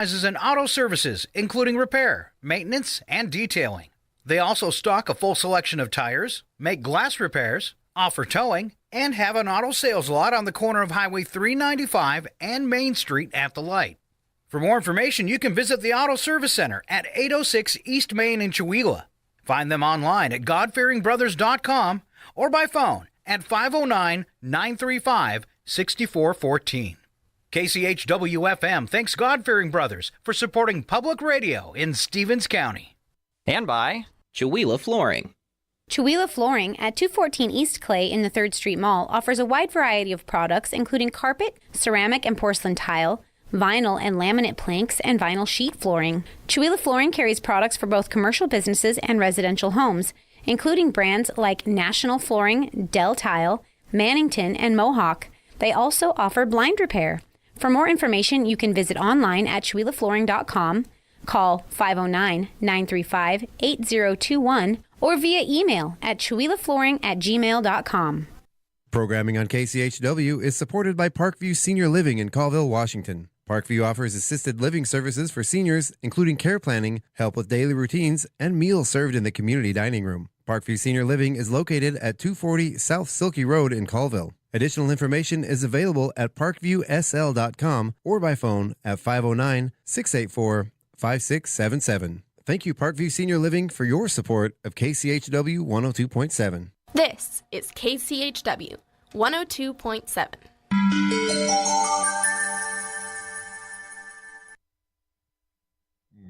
Specializes in auto services, including repair, maintenance, and detailing. They also stock a full selection of tires, make glass repairs, offer towing, and have an auto sales lot on the corner of Highway 395 and Main Street at the light. For more information, you can visit the Auto Service Center at 806 East Main in Chewelah. Find them online at godfearingbrothers.com or by phone at 509-935-6414. KCHW-FM thanks God-Fearing Brothers for supporting public radio in Stevens County. And by Chewelah Flooring. Chewelah Flooring at 214 East Clay in the 3rd Street Mall offers a wide variety of products including carpet, ceramic and porcelain tile, vinyl and laminate planks, and vinyl sheet flooring. Chewelah Flooring carries products for both commercial businesses and residential homes, including brands like National Flooring, Dell Tile, Mannington, and Mohawk. They also offer blind repair. For more information, you can visit online at CheWelahFlooring.com, call 509-935-8021, or via email at CheWelahFlooring@gmail.com. Programming on KCHW is supported by Parkview Senior Living in Colville, Washington. Parkview offers assisted living services for seniors, including care planning, help with daily routines, and meals served in the community dining room. Parkview Senior Living is located at 240 South Silky Road in Colville. Additional information is available at parkviewsl.com or by phone at 509-684-5677. Thank you, Parkview Senior Living, for your support of KCHW 102.7. This is KCHW 102.7.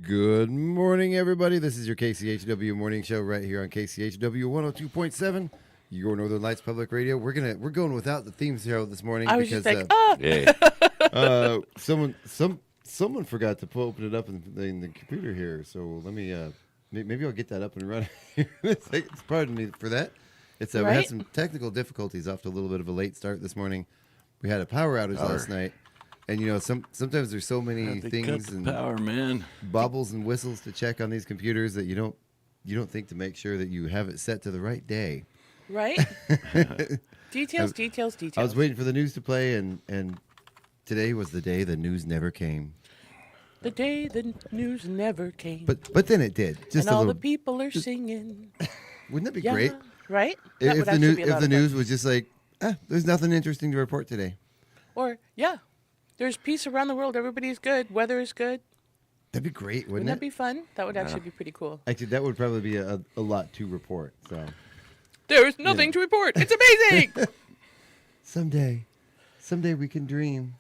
Good morning, everybody. This is your KCHW morning show right here on KCHW 102.7, your Northern Lights Public Radio. We're going without the theme show this morning because someone forgot to open it up in the computer here. So let me maybe I'll get that up and running. Pardon me for that. We had some technical difficulties after a little bit of a late start this morning. We had a power outage last night. And, sometimes there's so many things and power, man. bobbles and whistles to check on these computers that you don't think to make sure that you have it set to the right day. Right? Details. I was waiting for the news to play, and today was the day the news never came. The day the news never came. But then it did. Just and all the people are singing. Wouldn't that be great? Right? If the news was just like, there's nothing interesting to report today. Or, there's peace around the world. Everybody's good. Weather is good. That'd be great, wouldn't that be fun? That would actually be pretty cool. Actually, that would probably be a lot to report. So there's nothing to report. It's amazing. Someday we can dream.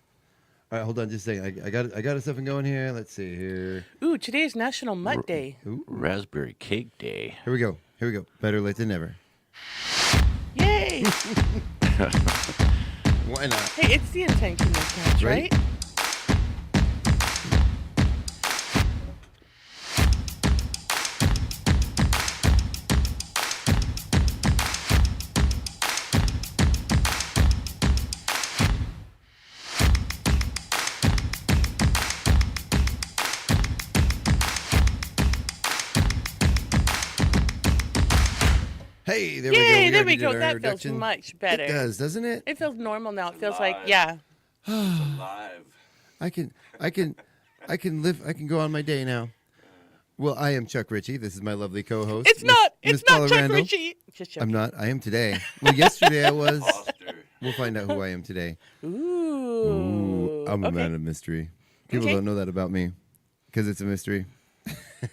All right, hold on just a second. I got us up and going here. Let's see here. Ooh, today is National Mutt Day. Ooh. Raspberry Cake Day. Here we go. Better late than never. Yay! Why not? Hey, it's the intention that counts, right? Hey, there we go. That feels much better. It does, doesn't it? It feels normal now. It feels alive. Alive. I can live. I can go on my day now. Well, I am Chuck Ritchie. This is my lovely co-host. It's not Paula Chuck Randall. Ritchie. Just joking. I'm not. I am today. Well, yesterday I was. We'll find out who I am today. Ooh. I'm a man of mystery. People don't know that about me because it's a mystery.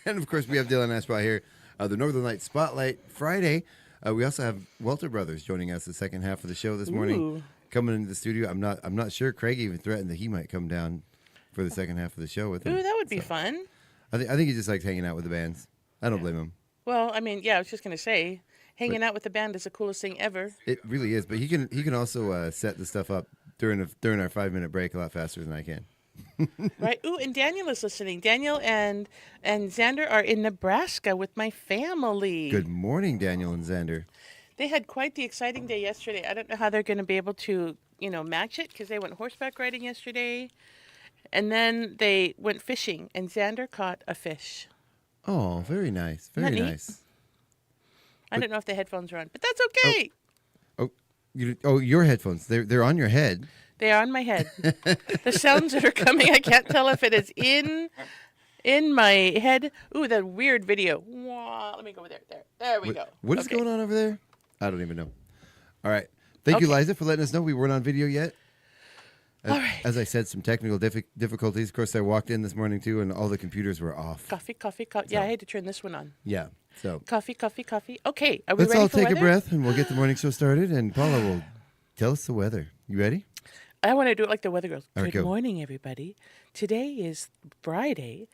And of course, we have Dylan Ashbaugh here. The Northern Lights Spotlight Friday. We also have Welter Brothers joining us the second half of the show this morning. Coming into the studio. I'm not sure. Craig even threatened that he might come down for the second half of the show with him. Ooh, that would be fun. I think he just likes hanging out with the bands. I don't blame him. Well, I mean, I was just gonna say, hanging out with the band is the coolest thing ever. It really is. But he can also set the stuff up during our 5-minute break a lot faster than I can. Right. Ooh, and Daniel is listening. Daniel and Xander are in Nebraska with my family. Good morning, Daniel and Xander. They had quite the exciting day yesterday. I don't know how they're going to be able to, match it because they went horseback riding yesterday. And then they went fishing, and Xander caught a fish. Oh, very nice. Very nice. I don't know if the headphones are on, but that's okay. Your headphones. They're on your head. They are on my head. The sounds that are coming, I can't tell if it is in my head. Ooh, that weird video. Wah, let me go over there. There we go. What is Okay. going on over there? I don't even know. All right. Thank you, Liza, for letting us know we weren't on video yet. All right. As I said, some technical difficulties. Of course, I walked in this morning, too, and all the computers were off. Coffee. Yeah, I had to turn this one on. Yeah. So Coffee. Okay, are we let's ready all for take weather? a breath, and we'll get the morning show started, and Paula will tell us the weather. You ready? I want to do it like the weather girls. All right, Good go. morning, everybody. Today is Friday.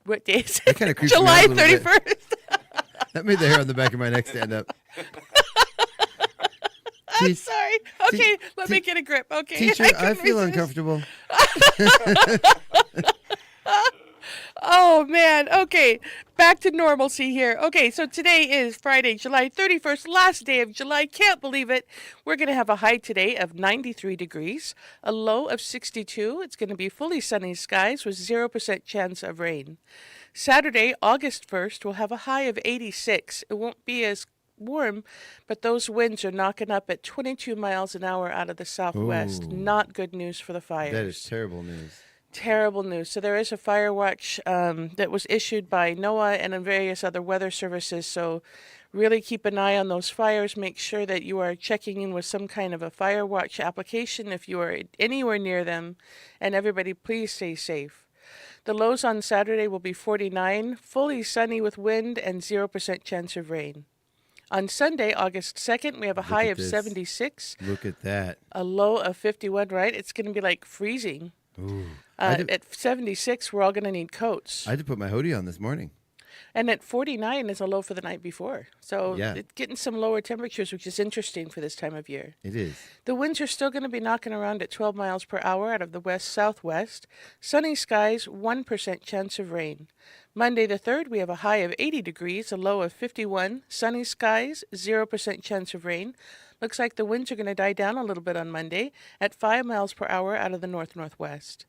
What day is That it? kinda creeps me July out a little bit. 31st. That made the hair on the back of my neck stand up. I'm sorry. Okay, let me get a grip. Okay. Teacher, I feel resist. uncomfortable. Oh, man. Okay, back to normalcy here. Okay, so today is Friday, July 31st, last day of July. Can't believe it. We're going to have a high today of 93 degrees, a low of 62. It's going to be fully sunny skies with 0% chance of rain. Saturday, August 1st, we'll have a high of 86. It won't be as warm, but those winds are knocking up at 22 miles an hour out of the southwest. Ooh. Not good news for the fires. That is terrible news. Terrible news. So there is a fire watch that was issued by NOAA and various other weather services. So really keep an eye on those fires. Make sure that you are checking in with some kind of a fire watch application if you are anywhere near them. And everybody, please stay safe. The lows on Saturday will be 49, fully sunny with wind and 0% chance of rain. On Sunday, August 2nd, we have a high at of this. 76, Look at that. a low of 51, right? It's going to be like freezing. Ooh. At 76, we're all going to need coats. I had to put my hoodie on this morning. And at 49 is a low for the night before. So Yeah. it's getting some lower temperatures, which is interesting for this time of year. It is. The winds are still going to be knocking around at 12 miles per hour out of the west-southwest. Sunny skies, 1% chance of rain. Monday the 3rd, we have a high of 80 degrees, a low of 51. Sunny skies, 0% chance of rain. Looks like the winds are going to die down a little bit on Monday at 5 miles per hour out of the north-northwest.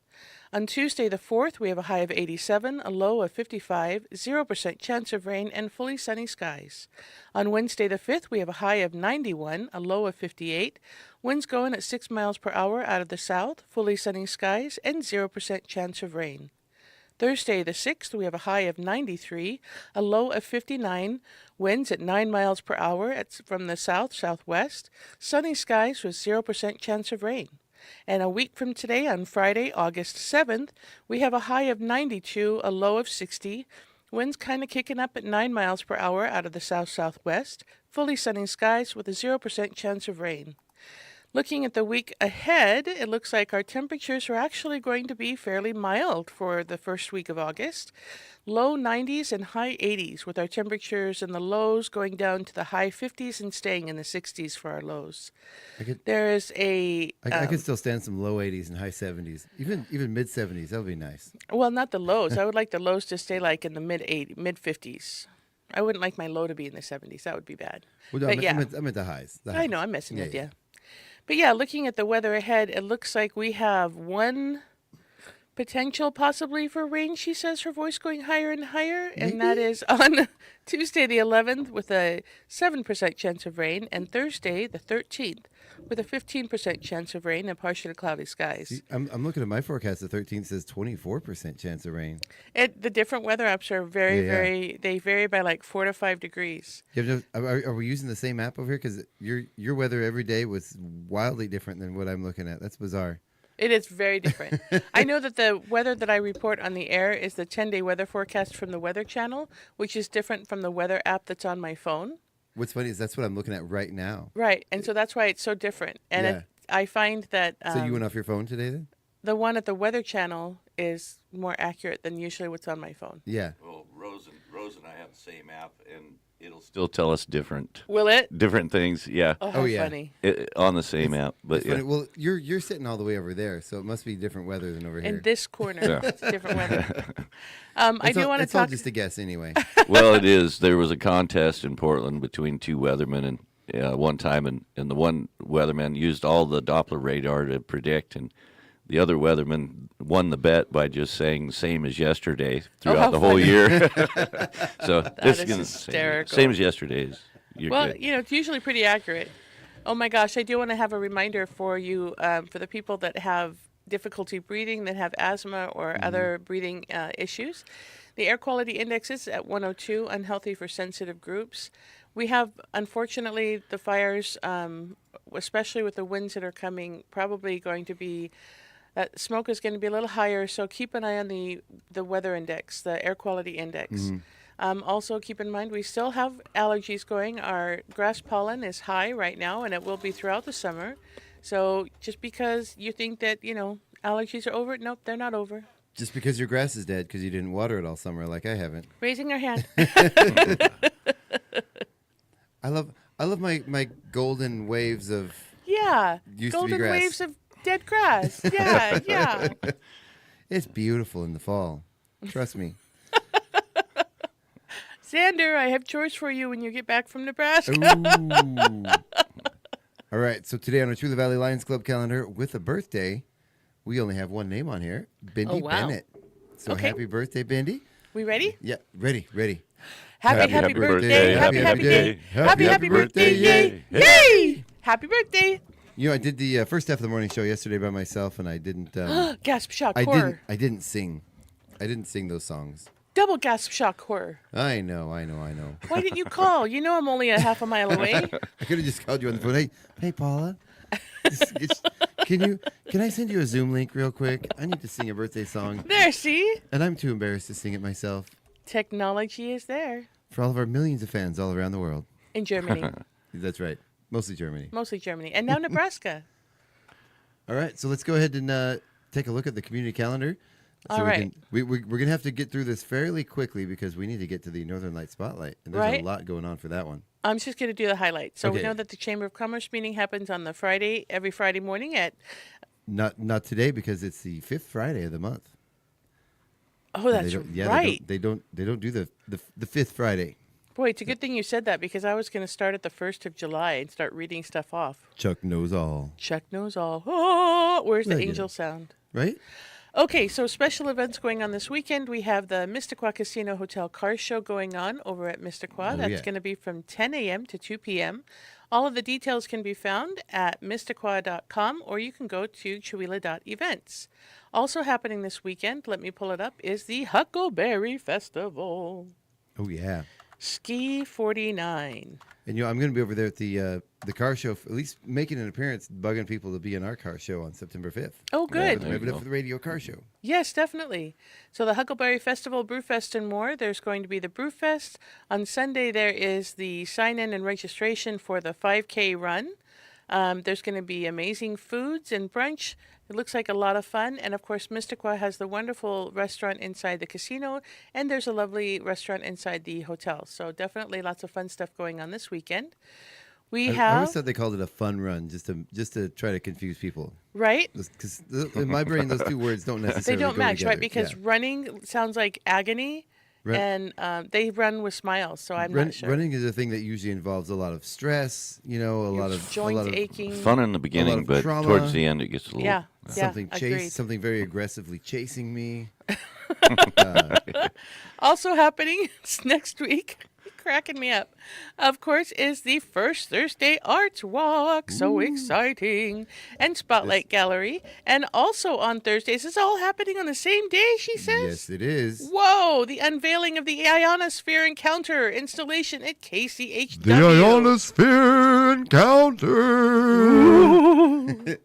On Tuesday the 4th, we have a high of 87, a low of 55, 0% chance of rain, and fully sunny skies. On Wednesday the 5th, we have a high of 91, a low of 58, winds going at 6 miles per hour out of the south, fully sunny skies, and 0% chance of rain. Thursday the 6th, we have a high of 93, a low of 59, winds at 9 miles per hour from the south-southwest, sunny skies with 0% chance of rain. And a week from today, on Friday, August 7th, we have a high of 92, a low of 60, winds kind of kicking up at 9 miles per hour out of the south-southwest, fully sunny skies with a 0% chance of rain. Looking at the week ahead, it looks like our temperatures are actually going to be fairly mild for the first week of August. Low 90s and high 80s, with our temperatures in the lows going down to the high 50s and staying in the 60s for our lows. I could still stand some low 80s and high 70s, even mid 70s. That would be nice. Well, not the lows. I would like the lows to stay like in the mid 50s. I wouldn't like my low to be in the 70s. That would be bad. Well, no, But I meant the highs. I know, I'm messing with Yeah. you. But yeah, looking at the weather ahead, it looks like we have one potential possibly for rain, she says, her voice going higher and higher. And that is on Tuesday the 11th with a 7% chance of rain, and Thursday the 13th with a 15% chance of rain and partially cloudy skies. See, I'm looking at my forecast. The 13th says 24% chance of rain. The different weather apps are they vary by like 4 to 5 degrees. Are we using the same app over here? Because your weather every day was wildly different than what I'm looking at. That's bizarre. It is very different. I know that the weather that I report on the air is the 10-day weather forecast from the Weather Channel, which is different from the weather app that's on my phone. What's funny is that's what I'm looking at right now. Right, and so that's why it's so different. And Yeah. I find that So you went off your phone today then? the one at the Weather Channel is more accurate than usually what's on my phone. Yeah. Well, Rose and I have the same app, and it'll still tell us different Will it? things. Yeah, Oh, how yeah. funny. on the same app. But It's funny. Well, you're sitting all the way over there, so it must be different weather than over here. In this corner, Yeah. it's different weather. I do want to It's all talk. just a guess anyway. well, it is. There was a contest in Portland between two weathermen, and one time, and the one weatherman used all the Doppler radar to predict, and the other weatherman won the bet by just saying "same as yesterday" throughout how the whole funny. year. So is gonna hysterical. same as yesterday's. You're Well, good. it's usually pretty accurate. Oh my gosh, I do want to have a reminder for you, for the people that have difficulty breathing, that have asthma or other breathing issues. The air quality index is at 102, unhealthy for sensitive groups. We have, unfortunately, the fires, especially with the winds that are coming, probably going to be, smoke is going to be a little higher, so keep an eye on the weather index, the air quality index. Also, keep in mind, we still have allergies going. Our grass pollen is high right now, and it will be throughout the summer. So just because you think that, allergies are over, nope, they're not over. Just because your grass is dead because you didn't water it all summer like I haven't. Raising our hand. I love my golden waves of Yeah, used to be golden grass. waves of dead grass. Yeah, yeah. It's beautiful in the fall. Trust me. Xander, I have chores for you when you get back from Nebraska. Ooh. All right, so today on our Truly Valley Lions Club calendar with a birthday, we only have one name on here, Bindi Oh, wow. Bennett. So Okay. happy birthday, Bindi. We ready? Yeah, ready. Happy birthday. Happy day. Happy birthday. Yay. Yay. Happy birthday. You know, I did the first half of the morning show yesterday by myself, and I didn't. Gasp, shock, I horror. didn't sing. I didn't sing those songs. Double gasp, shock, horror. I know. Why didn't you call? You know I'm only a half a mile away. I could have just called you on the phone. Hey, Paula. Can I send you a Zoom link real quick? I need to sing a birthday song, There, see? and I'm too embarrassed to sing it myself. Technology is there. For all of our millions of fans all around the world. In Germany. That's right. Mostly Germany. Mostly Germany. And now Nebraska. All right, so let's go ahead and take a look at the community calendar. So All right. we're going to have to get through this fairly quickly because we need to get to the Northern Light Spotlight. And there's Right. a lot going on for that one. I'm just going to do the highlights. So we Okay. know that the Chamber of Commerce meeting happens on every Friday morning at, Not today because it's the 5th Friday of the month. oh, And that's they don't, right. They don't do the 5th Friday. Boy, it's a good thing you said that because I was going to start at the 1st of July and start reading stuff off. Chuck knows all. Chuck knows all. Oh, where's the Well, you angel know. sound? Right? Okay, so special events going on this weekend. We have the Mistaqua Casino Hotel Car Show going on over at Mistaqua. Oh, That's yeah. going to be from 10 a.m. to 2 p.m. All of the details can be found at mistaqua.com or you can go to chewila.events. Also happening this weekend, let me pull it up, is the Huckleberry Festival. Oh, yeah. Ski 49. And I'm going to be over there at the car show, at least making an appearance, bugging people to be in our car show on September 5th. Oh, good. There you Rev it up go. for the radio car show. Yes, definitely. So the Huckleberry Festival, Brewfest, and more. There's going to be the Brewfest. On Sunday, there is the sign-in and registration for the 5K run. There's going to be amazing foods and brunch. It looks like a lot of fun. And, of course, Mistaqua has the wonderful restaurant inside the casino, and there's a lovely restaurant inside the hotel. So definitely lots of fun stuff going on this weekend. We I have, always thought they called it a fun run just to try to confuse people. right? Because in my brain, those two words don't They necessarily don't go match, together. right? Because Yeah. running sounds like agony, Right. and they run with smiles, so I'm not sure. Running is a thing that usually involves a lot of stress, a lot of joints a lot of aching. Fun in the beginning, of but trauma. towards the end it gets a little. Yeah. something agreed. something very aggressively chasing me. Also happening next week, cracking me up, of course, is the First Thursday Arts Walk. So exciting. And Spotlight Gallery. And also on Thursdays, it's all happening on the same day, she says? Yes, it is. Whoa, the unveiling of the Ionosphere Encounter installation at KCHW. The Ionosphere Encounter.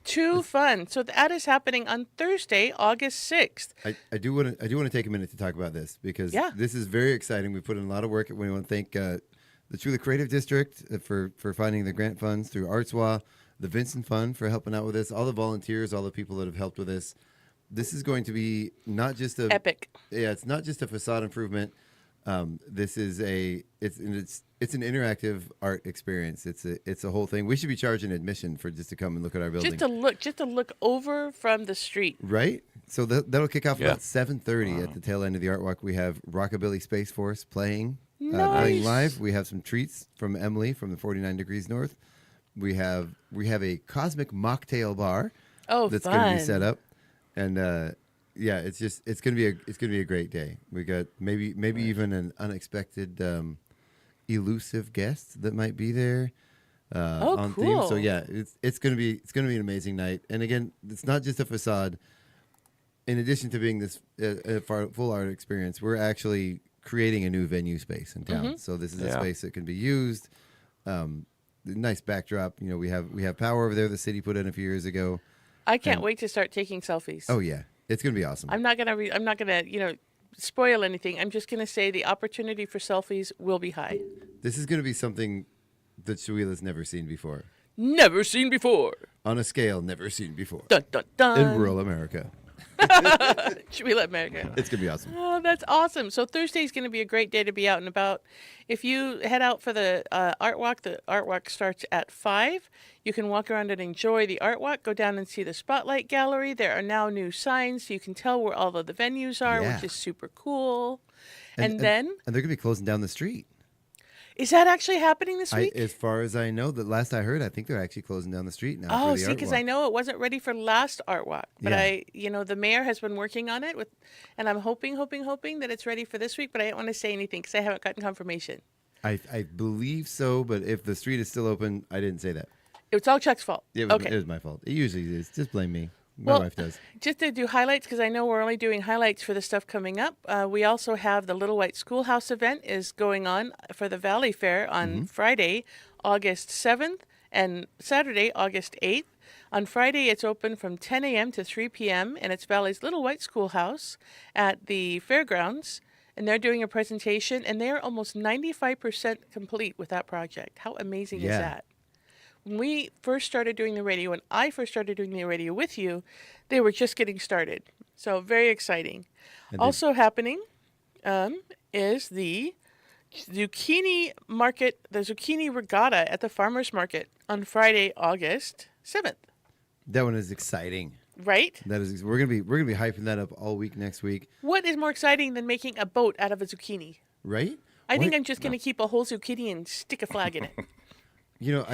Too fun. So that is happening on Thursday, August 6th. I do want to take a minute to talk about this because Yeah. this is very exciting. We put in a lot of work. We want to thank the Truly Creative District for finding the grant funds through ArtsWA, the Vincent Fund for helping out with this, all the volunteers, all the people that have helped with this. This is going to be not just a Epic. Yeah, it's not just a facade improvement. This is it's an interactive art experience. It's a whole thing. We should be charging admission for just to come and look at our building. Just to look over from the street. Right? So that'll kick off Yeah. about 7:30 at the tail end of the art walk. We have Rockabilly Space Force playing Nice. live. We have some treats from Emily from the 49 Degrees North. We have a cosmic mocktail bar Oh, that's fun. going to be set up, and yeah, it's gonna be a great day. We got maybe even an unexpected elusive guest that might be there. on theme. cool. So yeah, it's gonna be an amazing night. And again, it's not just a facade. In addition to being this full art experience, we're actually creating a new venue space in town. So this is a space that can be used. Nice backdrop. You know, we have power over there. The city put in a few years ago. I can't wait to start taking selfies. Oh yeah, it's gonna be awesome. I'm not gonna spoil anything. I'm just gonna say the opportunity for selfies will be high. This is gonna be something that Shuila's never seen before. Never seen before. On a scale never seen before. Dun dun dun. In rural America. Should we let America? It's gonna be awesome. Oh, that's awesome. So Thursday's going to be a great day to be out and about. If you head out for the art walk starts at 5. You can walk around and enjoy the art walk. Go down and see the Spotlight Gallery. There are now new signs, so you can tell where all of the venues are, which is super cool. And then... And they're gonna be closing down the street. Is that actually happening this week? As far as I know, the last I heard, I think they're actually closing down the street now. Oh, for the see, art because walk. I know it wasn't ready for last art walk, but the mayor has been working on it and I'm hoping that it's ready for this week. But I don't want to say anything because I haven't gotten confirmation. I believe so, but if the street is still open, I didn't say that. It's all Chuck's fault. It was my fault. It usually is. Just blame me. My wife does. Just to do highlights, because I know we're only doing highlights for the stuff coming up. We also have the Little White Schoolhouse event is going on for the Valley Fair on Friday, August 7th, and Saturday, August 8th. On Friday, it's open from 10 a.m. to 3 p.m., and it's Valley's Little White Schoolhouse at the fairgrounds. And they're doing a presentation, and they're almost 95% complete with that project. How amazing is that? When we first started doing the radio, when I first started doing the radio with you, they were just getting started. So very exciting. Also happening is the zucchini market, the zucchini regatta at the farmers market on Friday, August 7th. That one is exciting. Right? That is. We're gonna be hyping that up all week next week. What is more exciting than making a boat out of a zucchini? Right? I think I'm just going to keep a whole zucchini and stick a flag in it. You know,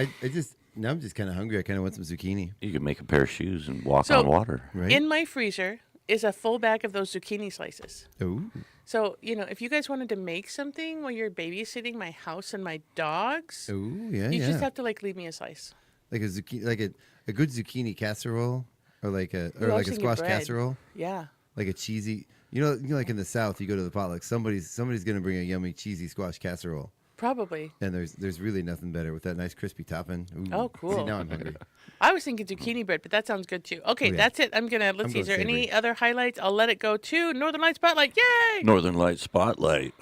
now I'm just kind of hungry. I kind of want some zucchini. You can make a pair of shoes and walk on water. Right? In my freezer is a full bag of those zucchini slices. Ooh. So, if you guys wanted to make something while you're babysitting my house and my dogs, Ooh, yeah, you just have to leave me a slice. Like a zucchini, like a good zucchini casserole, or like a squash casserole. Yeah. Like a cheesy. You know, like in the South, you go to the potluck. Somebody's gonna bring a yummy cheesy squash casserole. Probably. And there's really nothing better with that nice crispy topping. Ooh. Oh, cool. See, now I'm hungry. I was thinking zucchini bread, but that sounds good too. Okay, that's it. Let's see. Is there any other highlights? I'll let it go to Northern Light Spotlight. Yay! Northern Light Spotlight.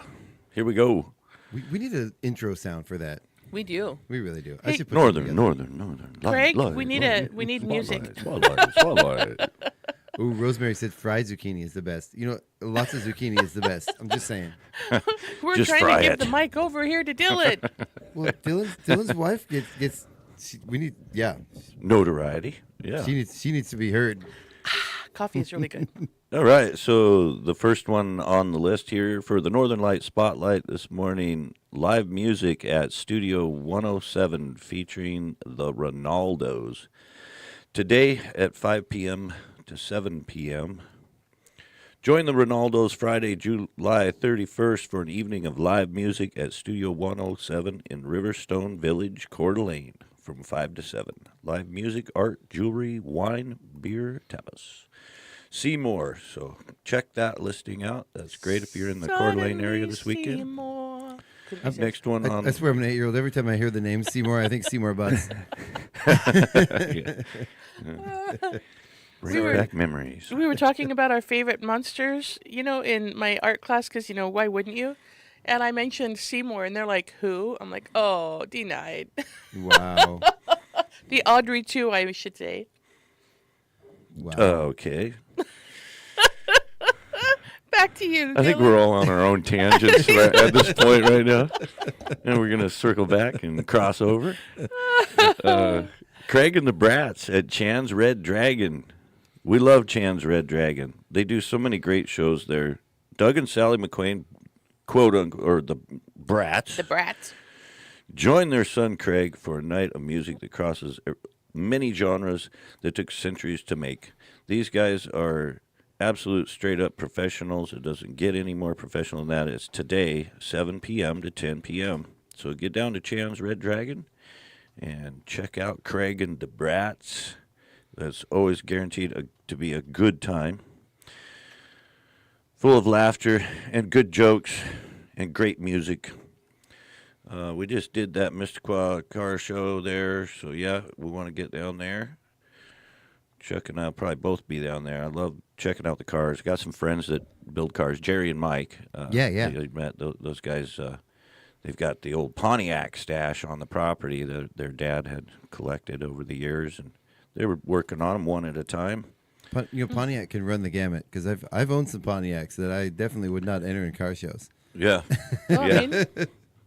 Here we go. We need an intro sound for that. We do. We really do. Hey, I should put Northern. Craig, light, we need music. Spotlight. Ooh, Rosemary said fried zucchini is the best. You know, lots of zucchini is the best. I'm just saying. We're Just trying fry to give it. the mic over here to Dylan. Well, Dylan's wife gets Notoriety. Yeah. She needs to be heard. Coffee is really good. All right, so the first one on the list here for the Northern Light Spotlight this morning, live music at Studio 107 featuring the Ronaldos. Today at 5 p.m. to 7 p.m. Join the Ronaldos Friday, July 31st for an evening of live music at Studio 107 in Riverstone Village, Coeur d'Alene from 5 to 7. Live music, art, jewelry, wine, beer, tapas. See more. So check that listing out. That's great if you're in the Coeur d'Alene area this weekend. Up next one on. I swear I'm an 8-year-old. Every time I hear the name Seymour, I think Seymour Butts. Bring back memories. We were talking about our favorite monsters, in my art class, because, why wouldn't you? And I mentioned Seymour, and they're like, who? I'm like, oh, denied. Wow. The Audrey 2, I should say. Wow. Okay. Back to you, I think Dylan. we're all on our own tangents at this point right now. And we're going to circle back and cross over. Craig and the Brats at Chan's Red Dragon. We love Chan's Red Dragon. They do so many great shows there. Doug and Sally McQueen, quote unquote, or the Brats. The Brats. Join their son Craig for a night of music that crosses many genres that took centuries to make. These guys are absolute straight-up professionals. It doesn't get any more professional than that. It's today, 7 p.m. to 10 p.m. So get down to Chan's Red Dragon And check out Craig and the Brats. That's always guaranteed to be a good time. Full of laughter and good jokes and great music. We just did that Mystiqua car show there, so yeah, we want to get down there. Chuck and I'll probably both be down there. I love checking out the cars. Got some friends that build cars, Jerry and Mike. Yeah. They met those guys. They've got the old Pontiac stash on the property that their dad had collected over the years, and they were working on them one at a time. Pontiac can run the gamut because I've owned some Pontiacs that I definitely would not enter in car shows. Yeah. Well, I mean,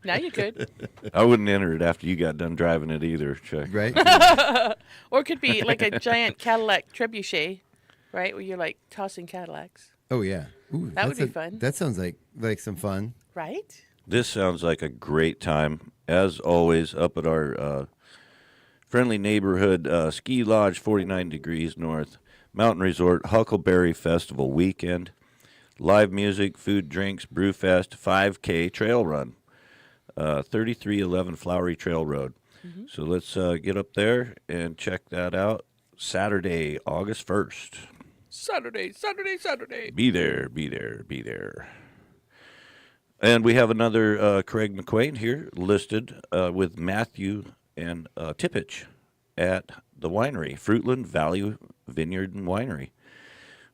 now you could. I wouldn't enter it after you got done driving it either, Chuck. Right? Or it could be like a giant Cadillac trebuchet, right? Where you're like tossing Cadillacs. Oh, yeah. Ooh, That would be fun. That sounds like some fun. Right? This sounds like a great time. As always, up at our friendly neighborhood ski lodge, 49 degrees north, mountain resort, Huckleberry Festival weekend, live music, food, drinks, brew fest, 5K trail run, 3311 Flowery Trail Road. Mm-hmm. So let's get up there and check that out. Saturday, August 1st. Saturday. Be there. And we have another Craig McQuain here listed with Matthew and Tippich at the winery, Fruitland Valley Vineyard and Winery,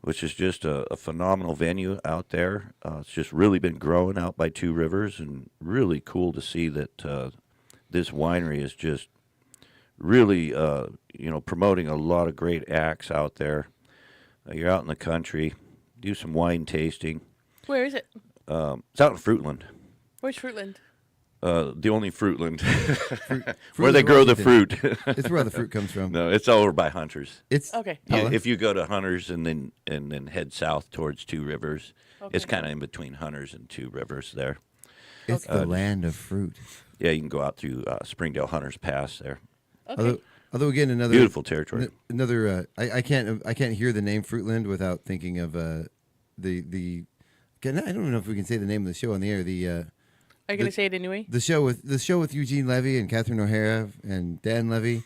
which is just a phenomenal venue out there. It's just really been growing out by Two Rivers, and really cool to see that this winery is just really, promoting a lot of great acts out there. You're out in the country, do some wine tasting. Where is it? It's out in Fruitland. Where's Fruitland? The only Fruitland. Fruit where they grow the fruit. It's where the fruit comes from. No, it's over by Hunters. It's Okay. If you go to Hunters and then head south towards Two Rivers, Okay. it's kind of in between Hunters and Two Rivers there. It's the land of fruit. Yeah, you can go out through Springdale Hunters Pass there. Okay. Although again, another Beautiful territory. Another I can't hear the name Fruitland without thinking of the. I don't know if we can say the name of the show on the air. Are you going to say it anyway? The show with Eugene Levy and Catherine O'Hara and Dan Levy,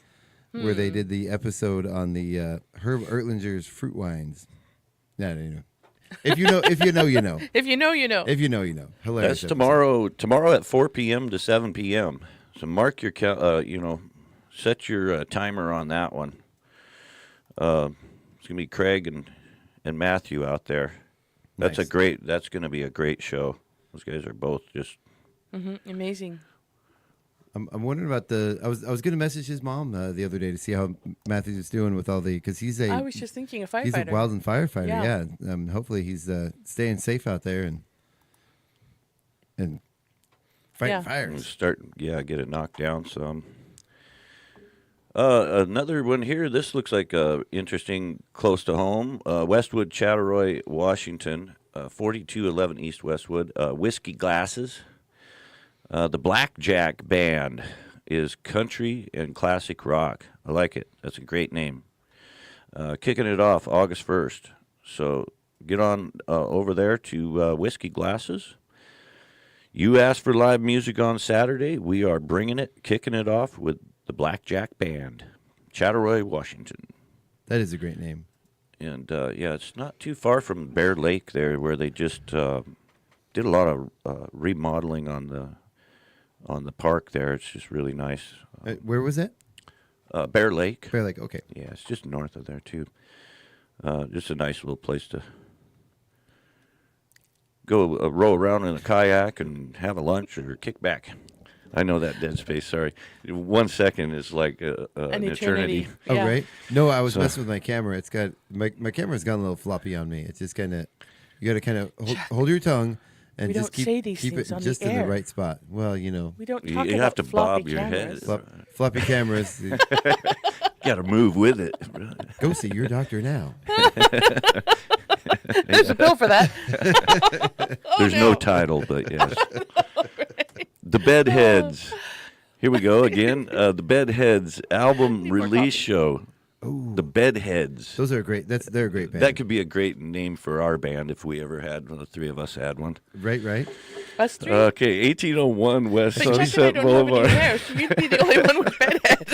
where they did the episode on the Herb Ertlinger's fruit wines. No. If you know, you know. If you know, you know. If you know, you know. Hilarious. That's episode. tomorrow at 4 p.m. to 7 p.m. So mark your set your timer on that one. It's gonna be Craig and Matthew out there. That's Nice. That's gonna be a great show. Those guys are both just Amazing. I'm wondering about I was going to message his mom the other day to see how Matthews is doing with all because I was just thinking a firefighter. he's a wildland firefighter. Yeah. Yeah. Hopefully he's staying safe out there and fighting Yeah. fires. get it knocked down some. Another one here. This looks like interesting, close to home. Westwood, Chattaroy, Washington, 4211 East Westwood. Whiskey Glasses. The Blackjack Band is country and classic rock. I like it. That's a great name. Kicking it off August 1st. So get on over there to Whiskey Glasses. You asked for live music on Saturday. We are bringing it, kicking it off with the Blackjack Band, Chattaroy, Washington. That is a great name. And, it's not too far from Bear Lake there, where they just did a lot of remodeling on the park there. It's just really nice. Where was that? Bear Lake. Bear Lake. Okay. Yeah, it's just north of there, too. Just a nice little place to go row around in a kayak and have a lunch or kick back. I know that dead space, sorry. 1 second is like an eternity. Oh, Yeah. right. No, I was messing with my camera. It's got my camera's gone a little floppy on me. It's just kind of you got to kind of hold your tongue and We just don't say these keep things it on the just in the air. right spot. Well, We don't You talk have about to floppy bob your cameras. head. floppy cameras. Got to move with it. Go see your doctor now. There's a bill for that. There's no title, but yes. The Bedheads. Here we go again. The Bedheads album Need more release coffee. show. The Bedheads. Those are great. They're a great band. That could be a great name for our band if we ever had one. The three of us had one. right. Us three. Okay, 1801 West but Chuck and I Sunset don't have any Boulevard. hair, so we'd be the only one with bedhead.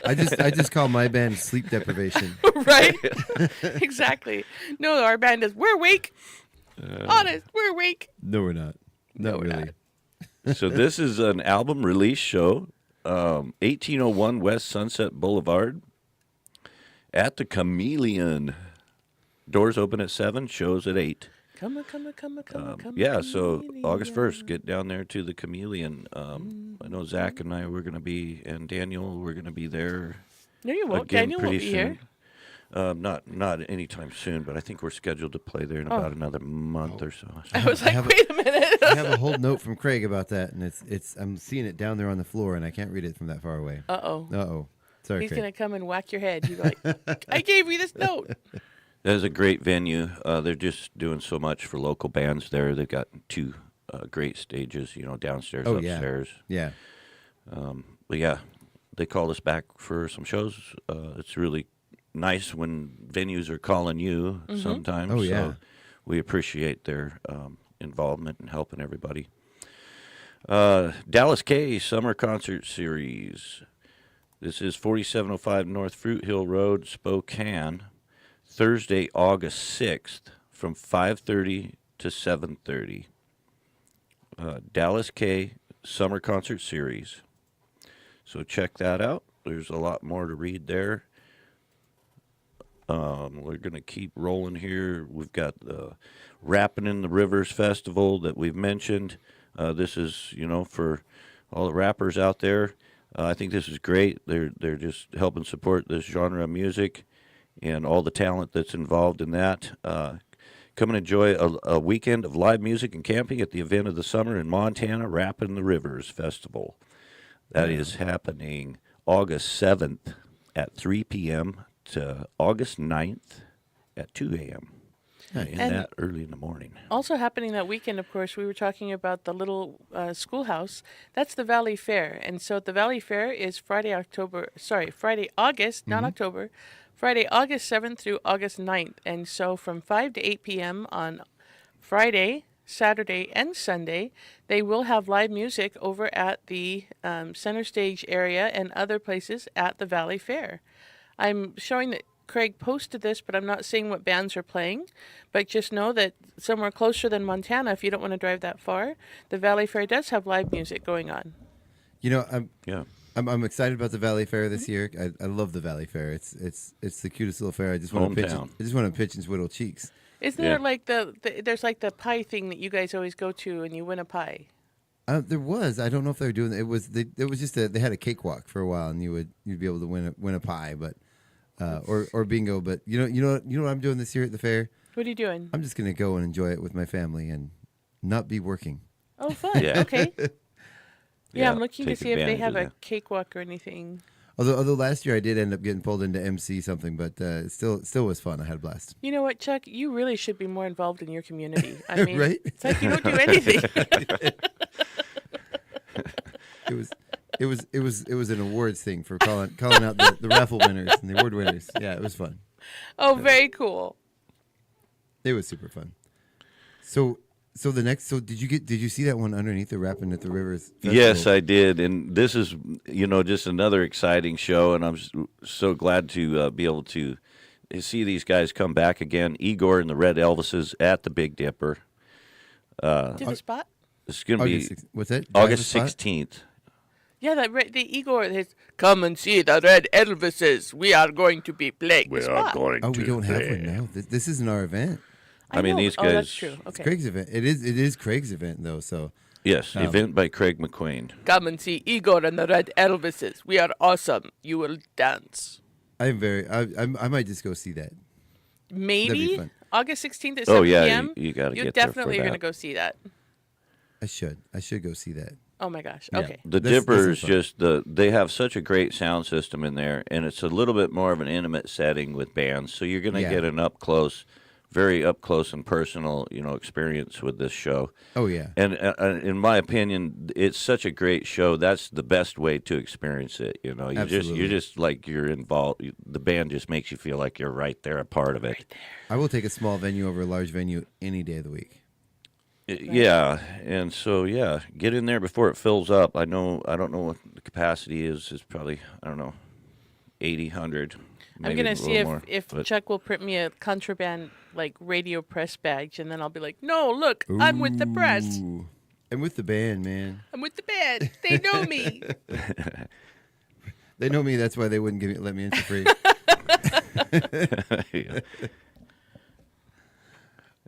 I just call my band sleep deprivation. Right? Exactly. No, our band is, we're awake. Honest, we're awake. No, we're not. Not really. So this is an album release show, 1801 West Sunset Boulevard at the Chameleon. Doors open at 7, shows at 8. Come on. Yeah, so August 1st, get down there to the Chameleon. I know Zach and I, we're going to be, and Daniel, we're going to be there. No, you won't. Again, Daniel won't be pretty here. soon. Not anytime soon, but I think we're scheduled to play there in about another month or so. I was like, wait a minute. I have a whole note from Craig about that, and it's I'm seeing it down there on the floor, and I can't read it from that far away. Uh-oh. Sorry, He's Craig. going to come and whack your head. You're like, I gave you this note. That is a great venue. They're just doing so much for local bands there. They've got 2 great stages, downstairs, upstairs. Yeah. But yeah, they called us back for some shows. It's really nice when venues are calling you sometimes. Oh, yeah. So we appreciate their involvement and helping everybody. Dallas K Summer Concert Series. This is 4705 North Fruit Hill Road, Spokane. Thursday, August 6th, from 5:30 to 7:30. Dallas K Summer Concert Series. So check that out. There's a lot more to read there. We're going to keep rolling here. We've got the Rapping in the Rivers Festival that we've mentioned. This is, for all the rappers out there. I think this is great. They're just helping support this genre of music and all the talent that's involved in that. Come and enjoy a weekend of live music and camping at the event of the summer in Montana, Rapping in the Rivers Festival. That is happening August 7th at 3 p.m. to August 9th at 2 a.m. And that early in the morning. Also happening that weekend, of course, we were talking about the little schoolhouse. That's the Valley Fair. And so the Valley Fair is Friday, August, not October, Friday, August 7th through August 9th. And so from 5 to 8 p.m. on Friday, Saturday, and Sunday, they will have live music over at the center stage area and other places at the Valley Fair. I'm showing that Craig posted this, but I'm not seeing what bands are playing. But just know that somewhere closer than Montana, if you don't want to drive that far, the Valley Fair does have live music going on. I'm excited about the Valley Fair this year. I love the Valley Fair. It's the cutest little fair. I just want to pitch and twiddle cheeks. Isn't there like there's like the pie thing that you guys always go to and you win a pie? There was. I don't know if they were doing it. It was just they had a cakewalk for a while, and you'd be able to win a pie, but or bingo. But you know what I'm doing this year at the fair? What are you doing? I'm just gonna go and enjoy it with my family and not be working. Oh, fun. Yeah. Okay. Yeah, I'm looking to take see if they advantage have of a that. cakewalk or anything. Although last year I did end up getting pulled into MC something, but it still was fun. I had a blast. You know what, Chuck? You really should be more involved in your community. I mean, Right? It's like you don't do anything. It was an awards thing for calling out the raffle winners and the award winners. Yeah, it was fun. Oh, very cool. It was super fun. So did you see that one underneath the Rapping at the Rivers Festival? Yes, I did, and this is just another exciting show, and I'm so glad to be able to see these guys come back again. Igor and the Red Elvises at the Big Dipper. To the spot? It's going to be What's that? August Drive the 16th. Yeah, the Igor is, come and see the Red Elvises. We are going to be playing. We the are spot. going Oh, to we don't have play. one now. This isn't our event. I mean, know. these Oh, that's guys- true. It's Okay. Craig's event. It is Craig's event though. So Yes, event by Craig McQueen. Come and see Igor and the Red Elvises. We are awesome. You will dance. I might just go see that. Maybe fun. August 16th at 7 Oh, yeah, p.m. you gotta You get there for definitely are going to that. go see that. I should go see that. Oh my gosh. Yeah. Okay. The This Dippers is fun. they have such a great sound system in there, and it's a little bit more of an intimate setting with bands. So you're going to Yeah. get an very up close and personal, experience with this show. Oh yeah. And in my opinion, it's such a great show. That's the best way to experience it. Absolutely. You're just like you're involved. The band just makes you feel like you're right there, a part of it. I will take a small venue over a large venue any day of the week. Yeah, and so get in there before it fills up. I don't know what the capacity is. It's probably, I don't know, 80, 100. I'm maybe gonna a see little more, if but- Chuck will print me a contraband like radio press badge, and then I'll be like, no, look, I'm with the press. Ooh. I'm with the band, man. I'm with the band. They know me. They know me. That's why they wouldn't let me in for free. Yeah.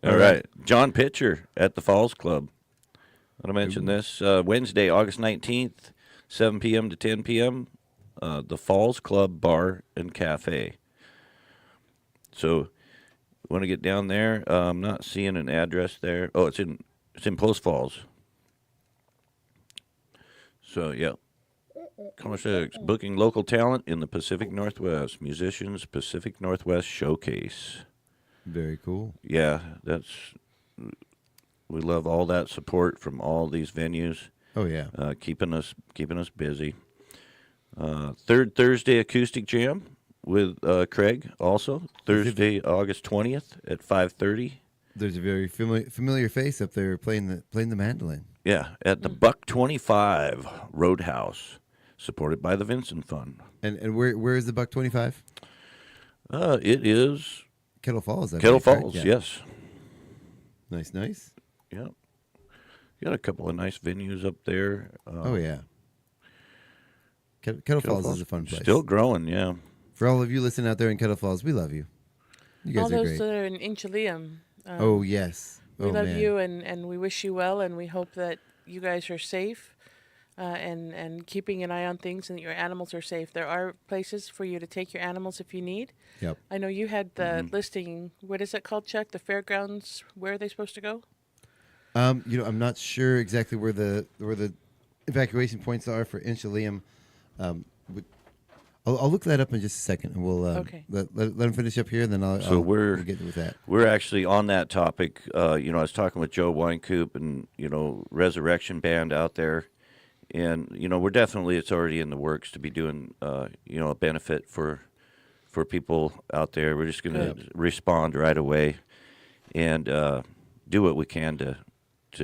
All right. John Pitcher at the Falls Club. I want to mention this. Wednesday, August 19th, 7 p.m. to 10 p.m., the Falls Club Bar and Cafe. So, want to get down there? I'm not seeing an address there. Oh, it's in Post Falls. So, yeah. Conversation, booking local talent in the Pacific Northwest. Musicians Pacific Northwest Showcase. Very cool. Yeah, we love all that support from all these venues. Oh yeah, keeping us busy. Third Thursday acoustic jam with Craig. Also Thursday, August 20th at 5:30. There's a very familiar face up there playing the mandolin. Yeah, at the Buck 25 Roadhouse, supported by the Vincent Fund. And where is the Buck 25? It is Kettle Falls. Kettle Falls. Yes. Nice. Yeah. Got a couple of nice venues up there. Oh yeah. Kettle Falls is a fun place. Still growing, yeah. For all of you listening out there in Kettle Falls, we love you. You guys All are those great. that are in Inchelium. Oh yes. We love man. you, and we wish you well, and we hope that you guys are safe, and keeping an eye on things, and that your animals are safe. There are places for you to take your animals if you need. Yep. I know you had the listing. What is it called, Chuck? The fairgrounds. Where are they supposed to go? I'm not sure exactly where the evacuation points are for Inchelium. I'll look that up in just a second, and we'll Okay. let him finish up here, and then I'll we'll get with that. We're actually on that topic. I was talking with Joe Weinkoop and Resurrection Band out there, and we're definitely, it's already in the works to be doing a benefit for people out there. We're just going to respond right away and do what we can to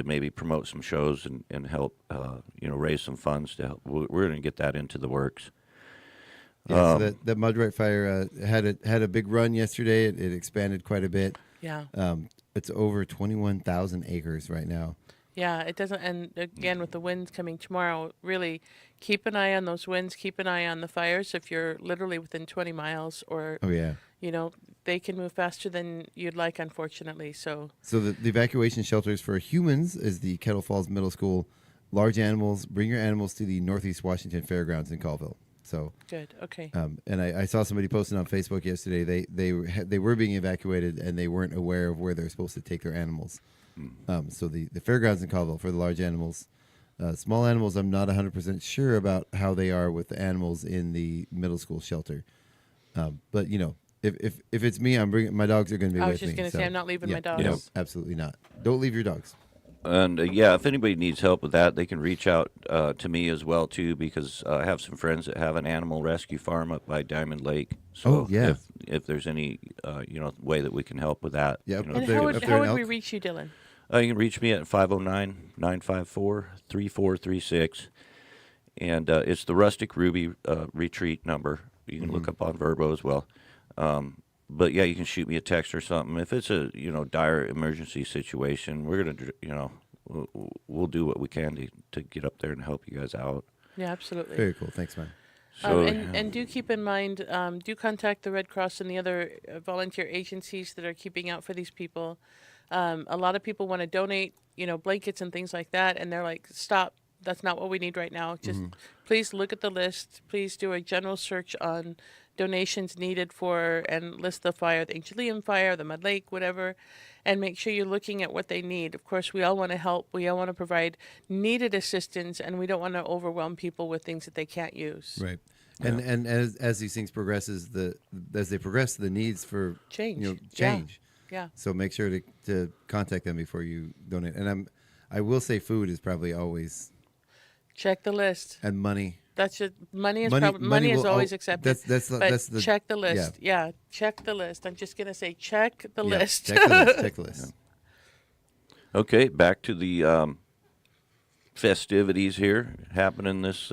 maybe promote some shows and help raise some funds to help. We're going to get that into the works. Yeah, so that Mudright Fire had a big run yesterday. It expanded quite a bit. Yeah. It's over 21,000 acres right now. Yeah, it doesn't. And again, with the winds coming tomorrow, really keep an eye on those winds. Keep an eye on the fires. If you're literally within 20 miles, or Oh yeah. they can move faster than you'd like, unfortunately. So the evacuation shelters for humans is the Kettle Falls Middle School. Large animals, bring your animals to the Northeast Washington Fairgrounds in Colville. So good. Okay. And I saw somebody posting on Facebook yesterday. They were being evacuated and they weren't aware of where they're supposed to take their animals. So the fairgrounds in Colville for the large animals. Small animals, I'm not 100% sure about how they are with the animals in the middle school shelter. But if it's me, I'm bringing my dogs are going to be with me. I was just going to say I'm not leaving my dogs. No, absolutely not. Don't leave your dogs. And if anybody needs help with that, they can reach out to me as well too, because I have some friends that have an animal rescue farm up by Diamond Lake. So if there's any way that we can help with that, yeah. And how would we reach you, Dylan? You can reach me at 509-954-3436, and it's the Rustic Ruby retreat number. You can look up on Verbo as well. But yeah, you can shoot me a text or something. If it's a dire emergency situation, we're gonna we'll do what we can to get up there and help you guys out. Yeah, absolutely. Very cool. Thanks, man. So, and do keep in mind, do contact the Red Cross and the other volunteer agencies that are keeping out for these people. A lot of people want to donate, blankets and things like that, and they're like, stop. That's not what we need right now. Just please look at the list. Please do a general search on donations needed for, and list the fire, the Angelium fire, the Mud Lake, whatever, and make sure you're looking at what they need. Of course, we all want to help. We all want to provide needed assistance, and we don't want to overwhelm people with things that they can't use. Right. And as these things progresses, as they progress, the needs for change. Change. Yeah. So make sure to contact them before you donate. And I will say food is probably always. Check the list. And money. That's just money is always accepted. That's the check the list. Yeah, check the list. I'm just gonna say check the list. Check the list. Check the list. Okay, back to the festivities here happening this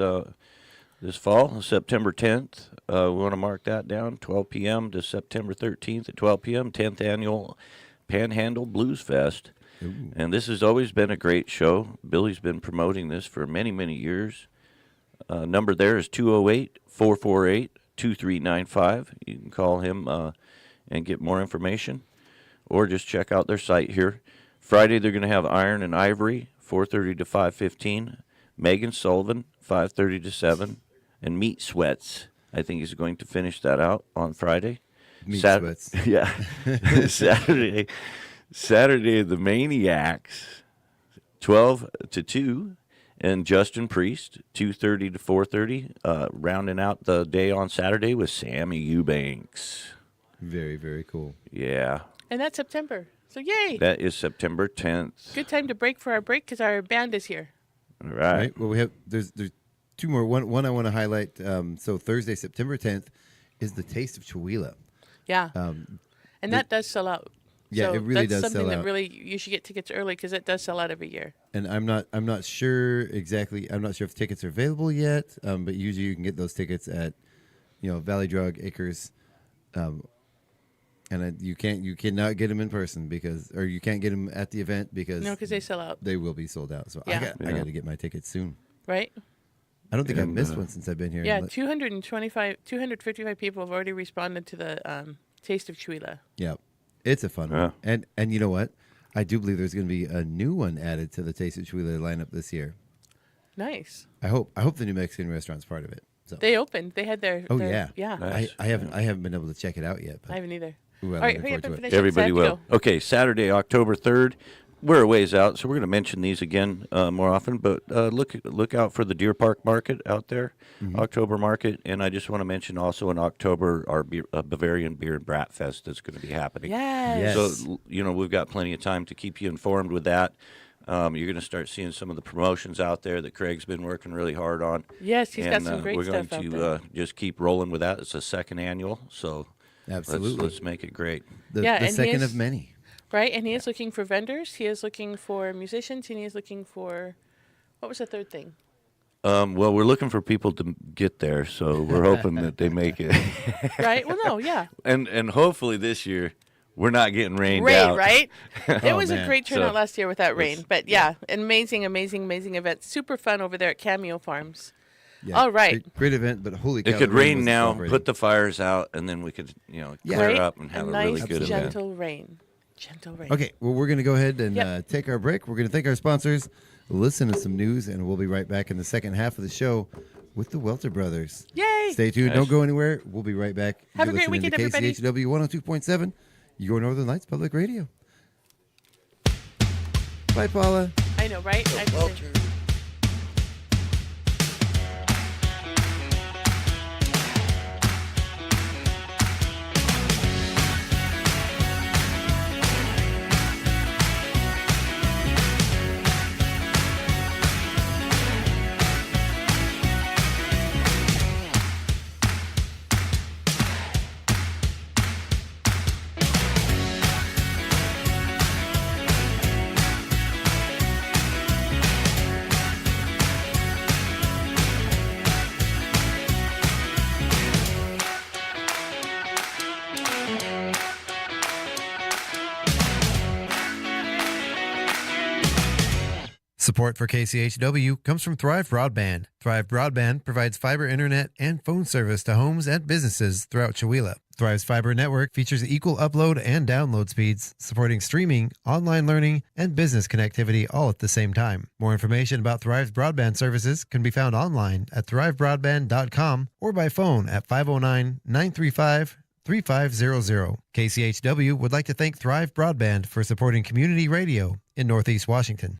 this fall, September 10th. We want to mark that down, 12 p.m. to September 13th at 12 p.m., 10th Annual Panhandle Blues Fest. Ooh. And this has always been a great show. Billy's been promoting this for many, many years. Number there is 208-448-2395. You can call him and get more information, or just check out their site here. Friday, they're going to have Iron and Ivory, 4:30 to 5:15. Megan Sullivan, 5:30 to 7. And Meat Sweats, I think he's going to finish that out on Friday. Meat Sweats. Yeah. Saturday, the Maniacs, 12 to 2. And Justin Priest, 2:30 to 4:30. Rounding out the day on Saturday with Sammy Eubanks. Very, very cool. Yeah. And that's September. So yay! That is September 10th. Good time to break for our break because our band is here. All right. Well, there's two more. One I want to highlight. So Thursday, September 10th, is the Taste of Chihuahua. Yeah. And that does sell out. Yeah, so it really does that's sell something out. that really you should get tickets early because it does sell out every year. And I'm not sure exactly. I'm not sure if tickets are available yet. But usually you can get those tickets at, Valley Drug Acres. And you cannot get them in person or you can't get them at the event because they sell out. They will be sold out. So Yeah. I got to get my tickets soon. Right? I don't think I've missed one since I've been here. Yeah, 255 people have already responded to the Taste of Chihuahua. Yeah, it's a fun one. And you know what? I do believe there's going to be a new one added to the Taste of Chihuahua lineup this year. Nice. I hope the New Mexican restaurant's part of it. So. They opened. They had their. Yeah. Nice. I haven't been able to check it out yet. But I haven't either. Ooh, All right, hurry up and finish it. Everybody So I have will. to go. Okay, Saturday, October 3rd. We're a ways out, so we're going to mention these again more often. But look out for the Deer Park Market out there, October Market. And I just want to mention also in October our Bavarian Beer and Brat Fest that's going to be happening. Yes. So, we've got plenty of time to keep you informed with that. You're going to start seeing some of the promotions out there that Craig's been working really hard on. Yes, he's got some great we're stuff going out to there. just keep rolling with that. It's a second annual, so Absolutely. let's make it great. The and second he of many. Right, and he is looking for vendors. He is looking for musicians, and he is looking for, what was the third thing? Well, we're looking for people to get there, so we're hoping that they make it. Right. Well, no, yeah. And hopefully this year we're not getting rained out. Right? It was man. a great turnout So, last year with that rain. But yeah, an amazing event. Super fun over there at Cameo Farms. Yeah, All right. Great event, but holy cow. It could the rain rain was now, celebrating. put the fires out, and then we could, clear Right? up and have a nice, really good event. gentle rain. Gentle rain. Okay, well, we're going to go ahead and Yep. take our break. We're going to thank our sponsors, listen to some news, and we'll be right back in the second half of the show with the Welter Brothers. Yay! Stay tuned. Nice. Don't go anywhere. We'll be right back. Have You're a great listening weekend, to everybody. KCHW 102.7, your Northern Lights Public Radio. Bye, Paula. I know, right? I have to say- Support for KCHW comes from Thrive Broadband. Thrive Broadband provides fiber internet and phone service to homes and businesses throughout Chihuahua. Thrive's fiber network features equal upload and download speeds, supporting streaming, online learning, and business connectivity all at the same time. More information about Thrive's broadband services can be found online at thrivebroadband.com or by phone at 509-935-3500. KCHW would like to thank Thrive Broadband for supporting community radio in Northeast Washington.